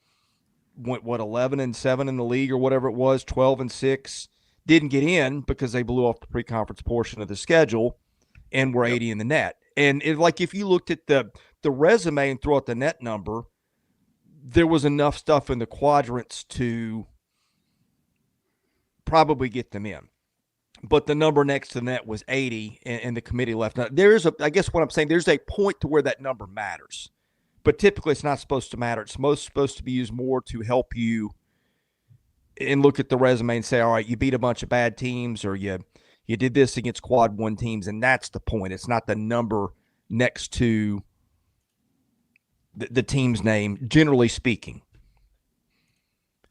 A: went 11-7 in the league or whatever it was, 12-6, didn't get in because they blew off the pre-conference portion of the schedule and were 80 in the net. And if you looked at the resume and throw out the net number, there was enough stuff in the quadrants to probably get them in. But the number next to the net was 80, and the committee left. Now, I guess what I'm saying, there's a point to where that number matters. But typically it's not supposed to matter. It's supposed to be used more to help you and look at the resume and say, all right, you beat a bunch of bad teams, or you did this against quad one teams, and that's the point. It's not the number next to the team's name, generally speaking.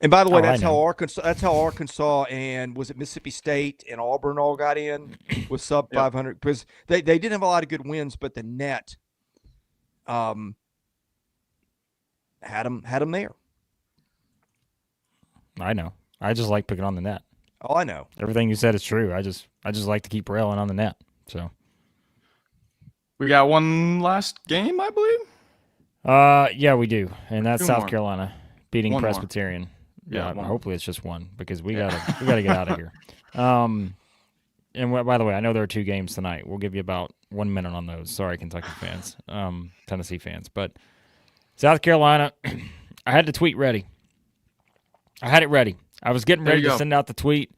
A: And by the way, that's how Arkansas and was it Mississippi State and Auburn all got in with sub 500, because they didn't have a lot of good wins, but the net had them there.
C: I know. I just like picking on the net.
A: Oh, I know.
C: Everything you said is true. I just like to keep railing on the net. So
B: we got one last game, I believe.
C: Yeah, we do, and that's South Carolina beating
B: One
C: Presbyterian.
B: More.
C: Yeah, hopefully it's just one, because we gotta get out of here. And by the way, I know there are 2 games tonight. We'll give you about 1 minute on those. Sorry, Kentucky fans, Tennessee fans, but South Carolina, I had the tweet ready. I had it ready. I was getting ready to send out the tweet.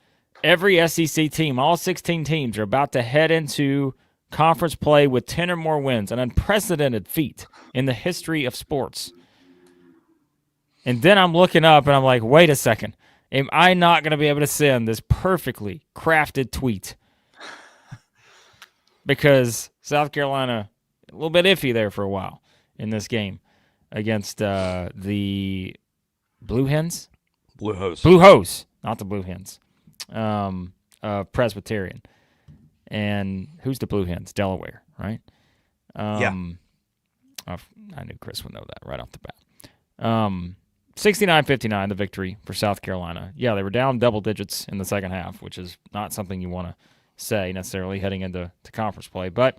C: Every SEC team, all 16 teams, are about to head into conference play with 10 or more wins, an unprecedented feat in the history of sports. And then I'm looking up and I'm like, wait a second. Am I not going to be able to send this perfectly crafted tweet? Because South Carolina, a little bit iffy there for a while in this game against the Blue Hens?
A: Blue
C: Hose, not the Blue Hens. Presbyterian. And who's the Blue Hens? Delaware, right?
A: Yeah.
C: I knew Chris would know that right off the bat. 69-59, the victory for South Carolina. Yeah, they were down double digits in the second half, which is not something you want to say necessarily heading into conference play, but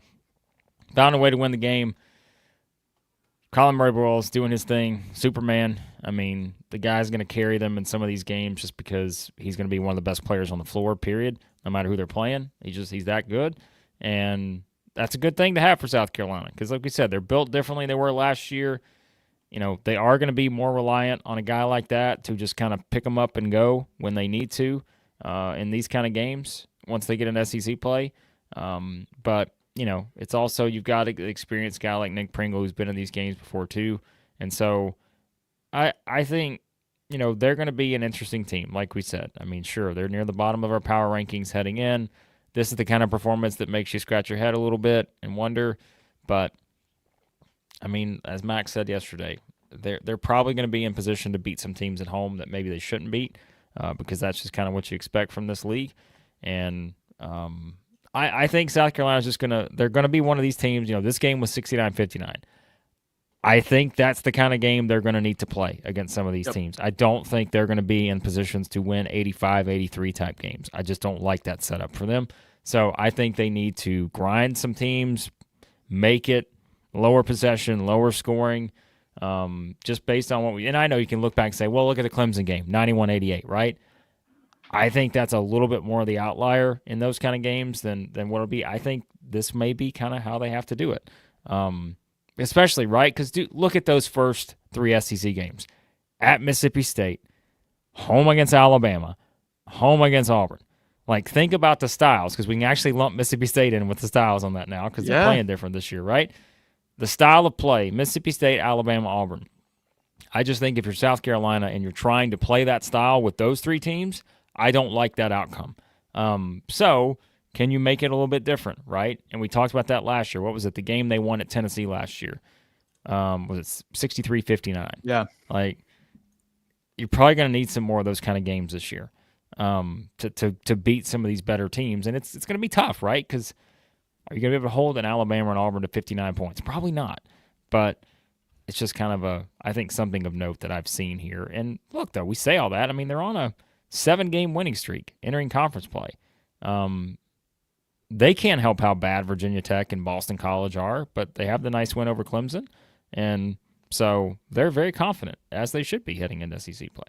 C: found a way to win the game. Colin Murray-Boyle's doing his thing. Superman. I mean, the guy's going to carry them in some of these games just because he's going to be one of the best players on the floor, period, no matter who they're playing. He's that good, and that's a good thing to have for South Carolina because, like we said, they're built differently than they were last year. You know, they are going to be more reliant on a guy like that to just kind of pick them up and go when they need to in these kind of games once they get an SEC play. But, you know, it's also you've got an experienced guy like Nick Pringle who's been in these games before too. And so I think, you know, they're going to be an interesting team, like we said. I mean, sure, they're near the bottom of our power rankings heading in. This is the kind of performance that makes you scratch your head a little bit and wonder. But I mean, as Max said yesterday, they're probably going to be in position to beat some teams at home that maybe they shouldn't beat because that's just kind of what you expect from this league. And I think South Carolina's just they're going to be one of these teams. You know, this game was 69-59. I think that's the kind of game they're going to need to play against some of these teams. I don't think they're going to be in positions to win 85, 83 type games. I just don't like that setup for them. So I think they need to grind some teams, make it lower possession, lower scoring, just based on and I know you can look back and say, well, look at the Clemson game, 91-88, right? I think that's a little bit more of the outlier in those kind of games than what it'll be. I think this may be kind of how they have to do it. Especially, right? Because look at those first 3 SEC games. At Mississippi State, home against Alabama, home against Auburn. Like, think about the styles, because we can actually lump Mississippi State in with the styles on that now, because they're playing different this year, right? The style of play, Mississippi State, Alabama, Auburn. I just think if you're South Carolina and you're trying to play that style with those 3 teams, I don't like that outcome. So can you make it a little bit different, right? And we talked about that last year. What was it? The game they won at Tennessee last year. Was it 63-59? Yeah. Like, you're probably going to need some more of those kind of games this year to beat some of these better teams. And it's going to be tough, right? Because are you going to be able to hold an Alabama and Auburn to 59 points? Probably not. But it's just kind of I think something of note that I've seen here. And look, though, we say all that. I mean, they're on a 7-game winning streak entering conference play. They can't help how bad Virginia Tech and Boston College are, but they have the nice win over Clemson. And so they're very confident, as they should be, heading into SEC play.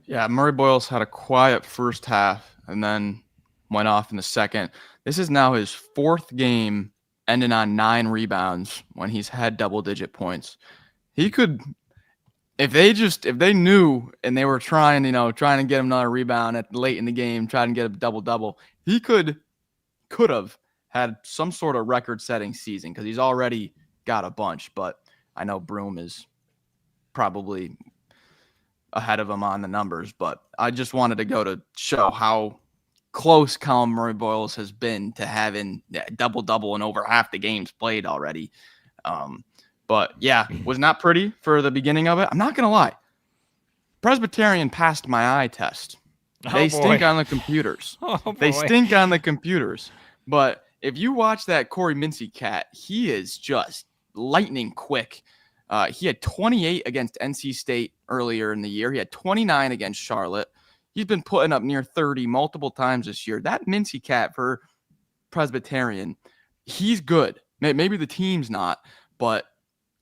B: Yeah, Murray Boyles had a quiet first half and then went off in the second. This is now his 4th game ending on 9 rebounds when he's had double-digit points. He could, if they knew and they were trying to get him another rebound late in the game, trying to get a double-double, he could have had some sort of record-setting season because he's already got a bunch. But I know Broom is probably ahead of them on the numbers, but I just wanted to go to show how close Colin Murray-Boyles has been to having double-double in over half the games played already. But yeah, was not pretty for the beginning of it. I'm not going to lie. Presbyterian passed my eye test. They stink on the computers. They stink on the computers. But if you watch that Corey Mincy cat, he is just lightning quick. He had 28 against NC State earlier in the year. He had 29 against Charlotte. He's been putting up near 30 multiple times this year. That Mincy cat for Presbyterian, he's good. Maybe the team's not, but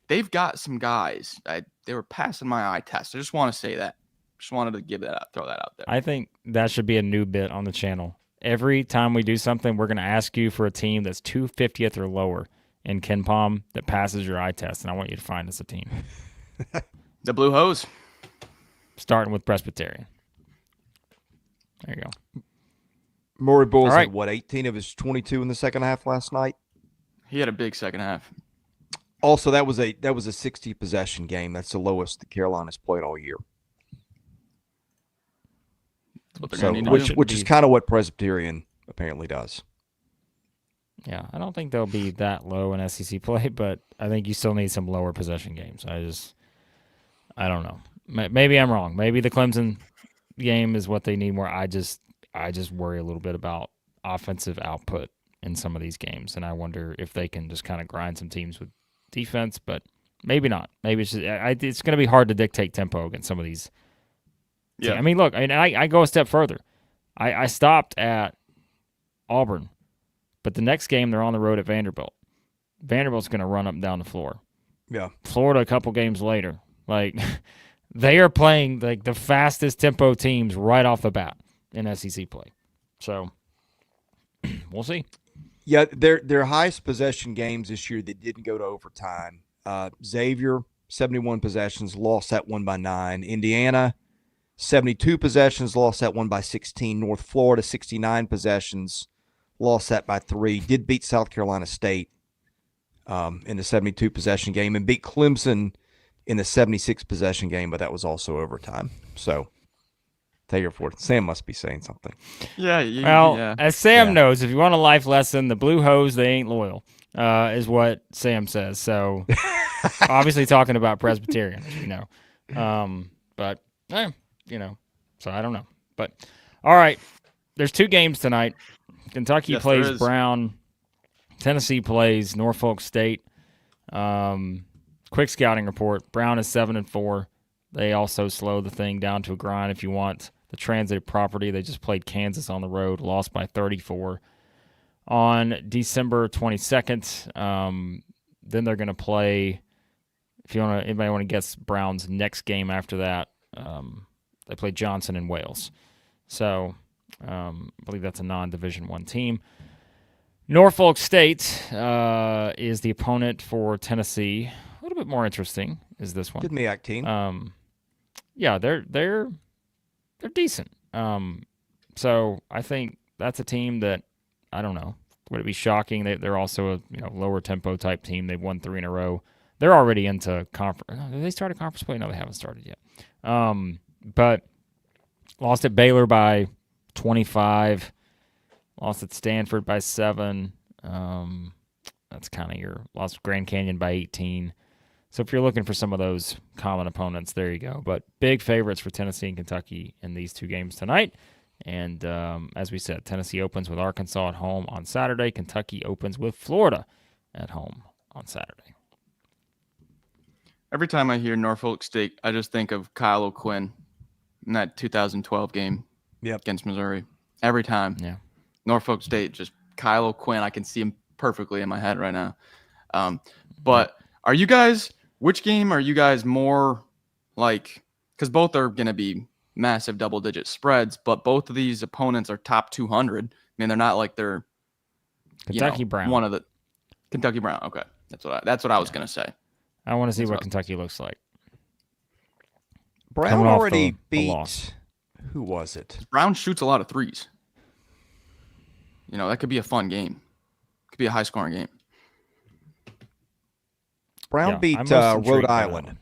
B: they've got some guys. They were passing my eye test. I just want to say that. Just wanted to throw that out there.
C: I think that should be a new bit on the channel. Every time we do something, we're going to ask you for a team that's 250th or lower in KenPom that passes your eye test, and I want you to find us a team.
B: The Blue Hose.
C: Starting with Presbyterian. There you go.
A: Murray-Boyles
C: All right.
A: had, what, 18 of his 22 in the second half last night?
B: He had a big second half.
A: Also, that was a 60-possession game. That's the lowest the Carolina's played all year.
B: That's what they're
A: So,
B: going to need to do.
A: which is kind of what Presbyterian apparently does.
C: Yeah, I don't think they'll be that low in SEC play, but I think you still need some lower possession games. I don't know. Maybe I'm wrong. Maybe the Clemson game is what they need more. I just worry a little bit about offensive output in some of these games, and I wonder if they can just kind of grind some teams with defense, but maybe not. Maybe it's just, it's going to be hard to dictate tempo against some of these.
B: Yeah.
C: I mean, look, I go a step further. I stopped at Auburn, but the next game they're on the road at Vanderbilt. Vanderbilt's going to run up and down the floor.
A: Yeah.
C: Florida a couple games later. Like, they are playing like the fastest tempo teams right off the bat in SEC play. So, we'll see.
A: Yeah, their highest possession games this year that didn't go to overtime. Xavier, 71 possessions, lost that one by 9. Indiana, 72 possessions, lost that one by 16. North Florida, 69 possessions, lost that by 3. Did beat South Carolina State in the 72 possession game and beat Clemson in the 76 possession game, but that was also overtime. So take your for it. Sam must be saying something.
B: Yeah.
C: Well, as Sam knows, if you want a life lesson, the Blue Hose, they ain't loyal, is what Sam says. So obviously talking about Presbyterian, as you know. But, so I don't know. But, all right, there's 2 games tonight. Kentucky plays Brown. Tennessee plays Norfolk State. Quick scouting report. Brown is 7-4. They also slow the thing down to a grind if you want the transitive property. They just played Kansas on the road, lost by 34 on December 22nd. Then they're going to play, anybody want to guess Brown's next game after that, they play Johnson in Wales. So I believe that's a non-Division I team. Norfolk State is the opponent for Tennessee. A little bit more interesting is this one.
A: Good MEAC team.
C: Yeah, they're decent. So I think that's a team that, I don't know, would it be shocking? They're also a lower tempo type team. They've won 3 in a row. They're already into conference. Did they start a conference play? No, they haven't started yet. But lost at Baylor by 25. Lost at Stanford by 7. That's kind of your lost Grand Canyon by 18. So if you're looking for some of those common opponents, there you go. But big favorites for Tennessee and Kentucky in these 2 games tonight. And as we said, Tennessee opens with Arkansas at home on Saturday. Kentucky opens with Florida at home on Saturday.
B: Every time I hear Norfolk State, I just think of Kyle O'Quinn in that 2012 game against Missouri. Every time.
C: Yeah.
B: Norfolk State, just Kyle O'Quinn. I can see him perfectly in my head right now. But are you guys, which game are you guys more like, because both are going to be massive double-digit spreads, but both of these opponents are top 200. I mean, they're not like they're
C: Kentucky Brown.
B: One of the Kentucky Brown. Okay, that's what I was going to say.
C: I want to see what Kentucky looks like.
A: Brown already beat. Who was it?
B: Brown shoots a lot of threes. That could be a fun game. Could be a high-scoring game.
A: Brown beat Rhode Island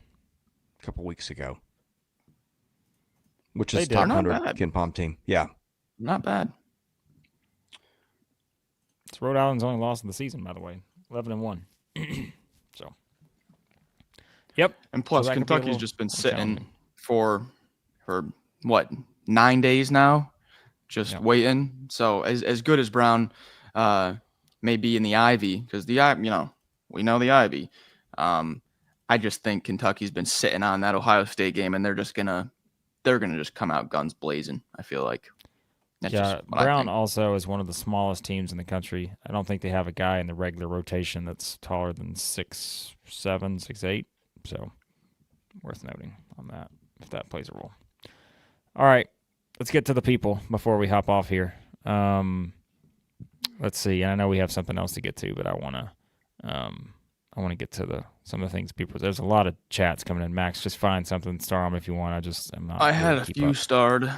A: a couple weeks ago. which is
C: They did.
A: top
B: Not
A: 100
B: bad.
A: Ken Pom team. Yeah.
B: Not bad.
C: It's Rhode Island's only loss of the season, by the way, 11-1. So, yep.
B: And plus,
C: So that could be a
B: Kentucky's
C: little-
B: just been
C: little
B: sitting
C: challenging.
B: for what 9 days now, just
C: Yeah.
B: waiting. So as good as Brown may be in the Ivy, because we know the Ivy. I just think Kentucky's been sitting on that Ohio State game, and they're gonna just come out guns blazing. I feel like. That's
C: Yeah,
B: just what I
C: Brown
B: think.
C: also is one of the smallest teams in the country. I don't think they have a guy in the regular rotation that's taller than 6'7", 6'8". So, worth noting on that, if that plays a role. All right, let's get to the people before we hop off here. Let's see, and I know we have something else to get to, but I want to get to some of the things people. There's a lot of chats coming in. Max, just find something, star them if you want. I'm not.
B: I
C: able
B: had
C: to
B: a
C: keep
B: few
C: up.
B: starred.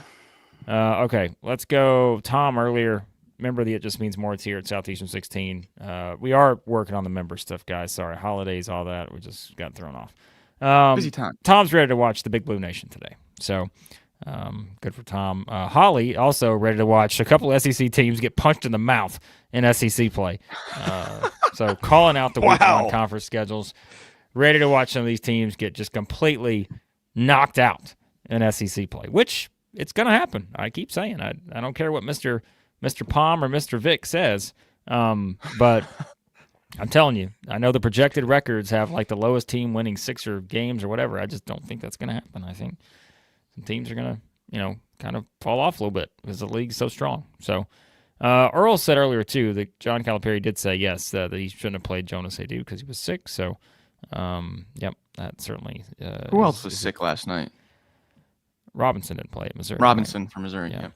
C: Okay, let's go. Tom earlier. Remember, It Just Means More. It's here at Southeastern 16. We are working on the member stuff, guys. Sorry, holidays, all that. We just got thrown off.
B: Busy time.
C: Tom's ready to watch the Big Blue Nation today. So, good for Tom. Holly also ready to watch a couple SEC teams get punched in the mouth in SEC play. So, calling out the week
A: Wow.
C: one conference schedules. Ready to watch some of these teams get just completely knocked out in SEC play, which it's going to happen. I keep saying I don't care what Mr. Palm or Mr. Vick says, but I'm telling you, I know the projected records have like the lowest team winning 6 or games or whatever. I just don't think that's going to happen. I think some teams are going to, kind of fall off a little bit because the league's so strong. So Earl said earlier, too, that John Calipari did say, yes, that he shouldn't have played Jonas Adu because he was sick. So, yep, that certainly.
B: Who else was sick last night?
C: Robinson didn't play at Missouri.
B: Robinson from Missouri.
C: Yeah.
B: Yeah.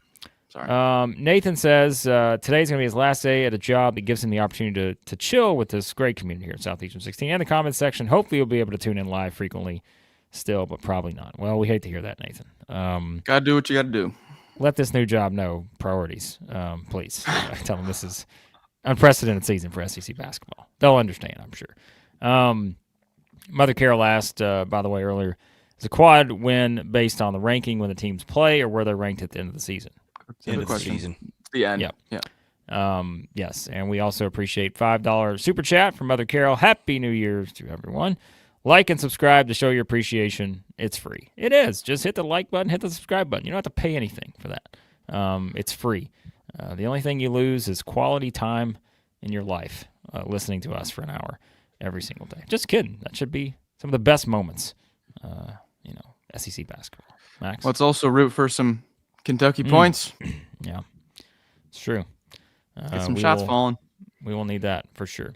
B: Sorry.
C: Nathan says today's going to be his last day at a job that gives him the opportunity to chill with this great community here at Southeastern 16 and the comments section. Hopefully, you'll be able to tune in live frequently still, but probably not. Well, we hate to hear that, Nathan.
B: Gotta do what you gotta do.
C: Let this new job know priorities, please. Tell them this is unprecedented season for SEC basketball. They'll understand, I'm sure. Mother Carol asked, by the way, earlier, is a quad win based on the ranking when the teams play or where they're ranked at the end of the season?
A: End of the
B: question.
A: season.
B: It's the end.
C: Yep.
B: Yeah.
C: Yes, and we also appreciate $5 super chat from Mother Carol. Happy New Year to everyone. Like and subscribe to show your appreciation. It's free. It is. Just hit the like button, hit the subscribe button. You don't have to pay anything for that. It's free. The only thing you lose is quality time in your life listening to us for an hour every single day. Just kidding. That should be some of the best moments, SEC basketball. Max?
B: Let's also root for some Kentucky points.
C: Yeah, it's true.
B: Get some shots falling.
C: We will need that for sure.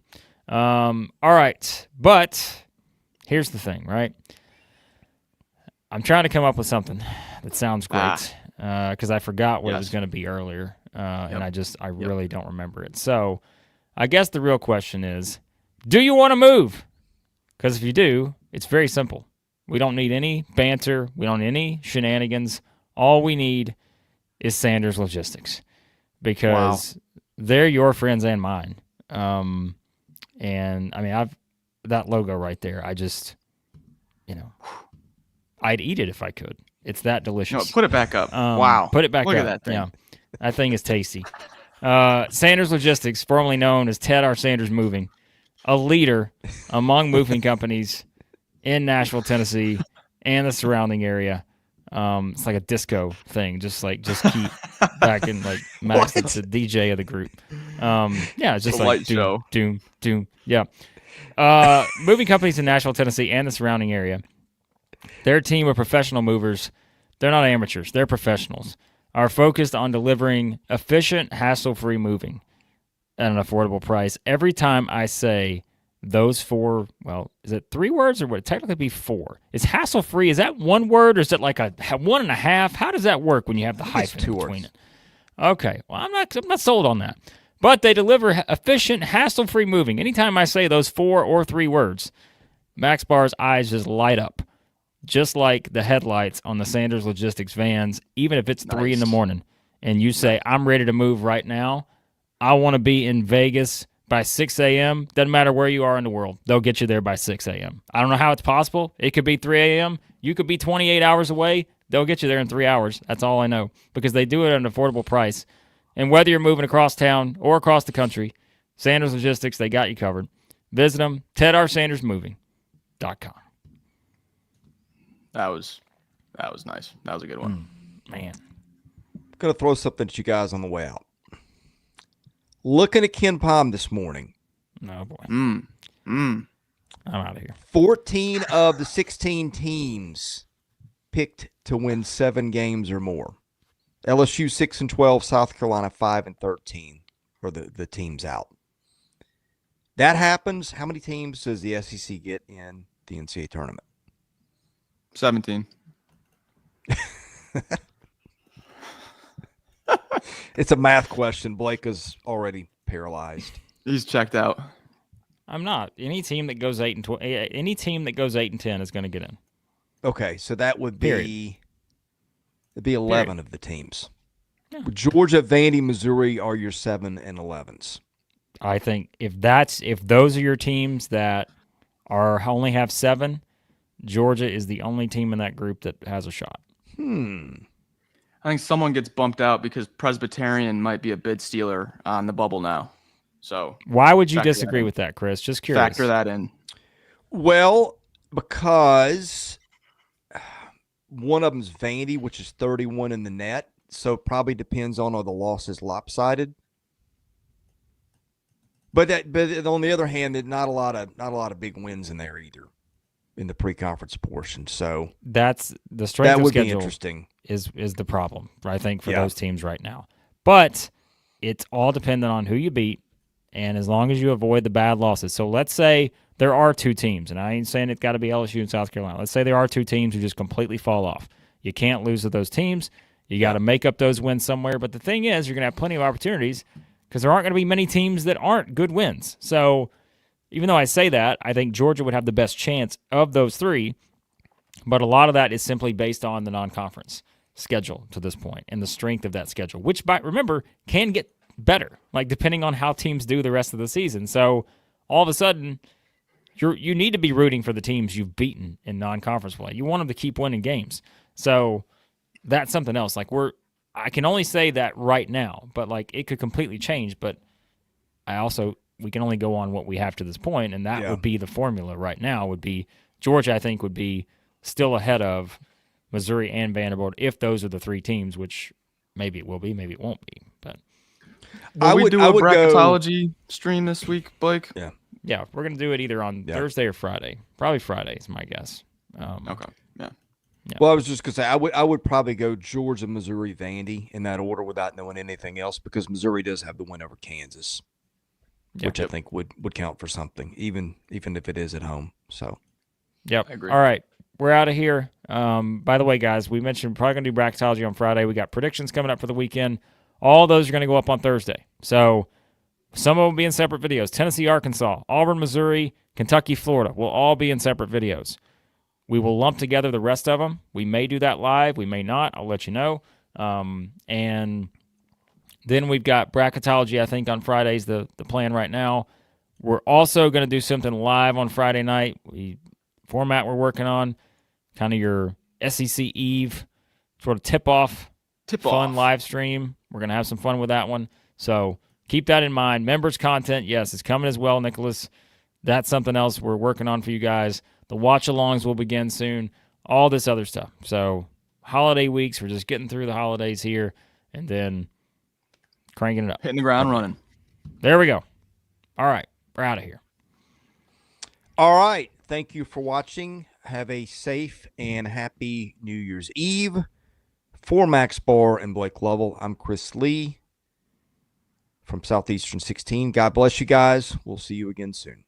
C: All right, but here's the thing, right? I'm trying to come up with something that sounds great because I forgot what it was going to be earlier, and I really don't remember it. So I guess the real question is, do you want to move? Because if you do, it's very simple. We don't need any banter. We don't need any shenanigans. All we need is Sanders Logistics because they're your friends and mine. And I mean, that logo right there, I just, I'd eat it if I could. It's that delicious.
B: No, put it back up. Wow.
C: Put it back
B: Look
C: up.
B: at that thing.
C: Yeah. That thing is tasty. Sanders Logistics, formerly known as Ted R. Sanders Moving, a leader among moving companies in Nashville, Tennessee, and the surrounding area. It's like a disco thing, just keep back in like Max, the DJ of the group. Yeah, it's just
B: The
C: like
B: light show.
C: doom. Yeah. Moving companies in Nashville, Tennessee, and the surrounding area. Their team of professional movers, they're not amateurs, they're professionals, are focused on delivering efficient, hassle-free moving at an affordable price. Every time I say those four, well, is it 3 words or would it technically be 4? Is hassle-free, is that 1 word or is it like a 1.5? How does that work when you have the hyphen in between it? Okay, well, I'm not sold on that. But they deliver efficient, hassle-free moving. Anytime I say those 4 or 3 words, Max Barr's eyes just light up, just like the headlights on the Sanders Logistics vans, even if it's 3 in the morning, and you say, I'm ready to move right now. I want to be in Vegas by 6 a.m. Doesn't matter where you are in the world. They'll get you there by 6 a.m. I don't know how it's possible. It could be 3 a.m. You could be 28 hours away. they'll get you there in 3 hours. That's all I know, because they do it at an affordable price. And whether you're moving across town or across the country, Sanders Logistics, they got you covered. Visit them, TedRSandersMoving.com.
B: That was nice. That was a good one.
C: Man.
A: I'm going to throw something at you guys on the way out. Looking at Ken Palm this morning.
C: Oh, boy.
B: Mm.
C: I'm out of here.
A: 14 of the 16 teams picked to win 7 games or more. LSU 6-12, South Carolina 5-13 are the teams out. That happens. How many teams does the SEC get in the NCAA tournament?
B: 17.
A: It's a math question. Blake is already paralyzed.
B: He's checked out.
C: I'm not. Any team that goes 8-10 is going to get in.
A: Okay, so that would be it'd be 11 of the teams.
C: Yeah.
A: Georgia, Vandy, Missouri are your 7 and 11s.
C: I think if those are your teams that only have 7, Georgia is the only team in that group that has a shot.
B: I think someone gets bumped out because Presbyterian might be a bid stealer on the bubble now. So
C: why would you disagree with that, Chris? Just curious.
B: Factor that in.
A: Well, because one of them's Vandy, which is 31 in the net, so it probably depends on are the losses lopsided. But on the other hand, there's not a lot of big wins in there either in the pre-conference portion. So
C: that's the strength of schedule.
A: Be interesting.
C: Is the problem, I think, for those teams right now. But it's all dependent on who you beat, and as long as you avoid the bad losses. So let's say there are 2 teams, and I ain't saying it's got to be LSU and South Carolina. Let's say there are 2 teams who just completely fall off. You can't lose to those teams. You got to make up those wins somewhere. But the thing is, you're going to have plenty of opportunities because there aren't going to be many teams that aren't good wins. So even though I say that, I think Georgia would have the best chance of those 3, but a lot of that is simply based on the non-conference schedule to this point and the strength of that schedule, which, remember, can get better, like depending on how teams do the rest of the season. So all of a sudden, you need to be rooting for the teams you've beaten in non-conference play. You want them to keep winning games. So that's something else. Like I can only say that right now, but like it could completely change. But we can only go on what we have to this point, and that would be the formula right now. Would be Georgia, I think, would be still ahead of Missouri and Vanderbilt if those are the 3 teams, which maybe it will be, maybe it won't be. But
B: Will we do a bracketology stream this week, Blake?
C: Yeah, we're going to do it either on Thursday or Friday. Probably Friday is my guess.
B: Okay, yeah.
A: Well, I was just going to say, I would probably go Georgia, Missouri, Vandy in that order without knowing anything else, because Missouri does have the win over Kansas, which I think would count for something, even if it is at home. So,
C: yep.
B: I agree.
C: All right, we're out of here. By the way, guys, we mentioned we're probably going to do bracketology on Friday. We got predictions coming up for the weekend. All those are going to go up on Thursday. So some of them will be in separate videos. Tennessee, Arkansas, Auburn, Missouri, Kentucky, Florida will all be in separate videos. We will lump together the rest of them. We may do that live. We may not. I'll let you know. And then we've got bracketology, I think, on Fridays, the plan right now. We're also going to do something live on Friday night. Format we're working on, kind of your SEC Eve sort of tip-off, fun live stream. We're going to have some fun with that one. So keep that in mind. Members content, yes, it's coming as well, Nicholas. That's something else we're working on for you guys. The watch-alongs will begin soon. All this other stuff. So holiday weeks, we're just getting through the holidays here and then cranking it up.
B: Hitting the ground running.
C: There we go. All right, we're out of here.
A: All right. Thank you for watching. Have a safe and happy New Year's Eve. For Max Barr and Blake Lovell, I'm Chris Lee from Southeastern 16. God bless you guys. We'll see you again soon.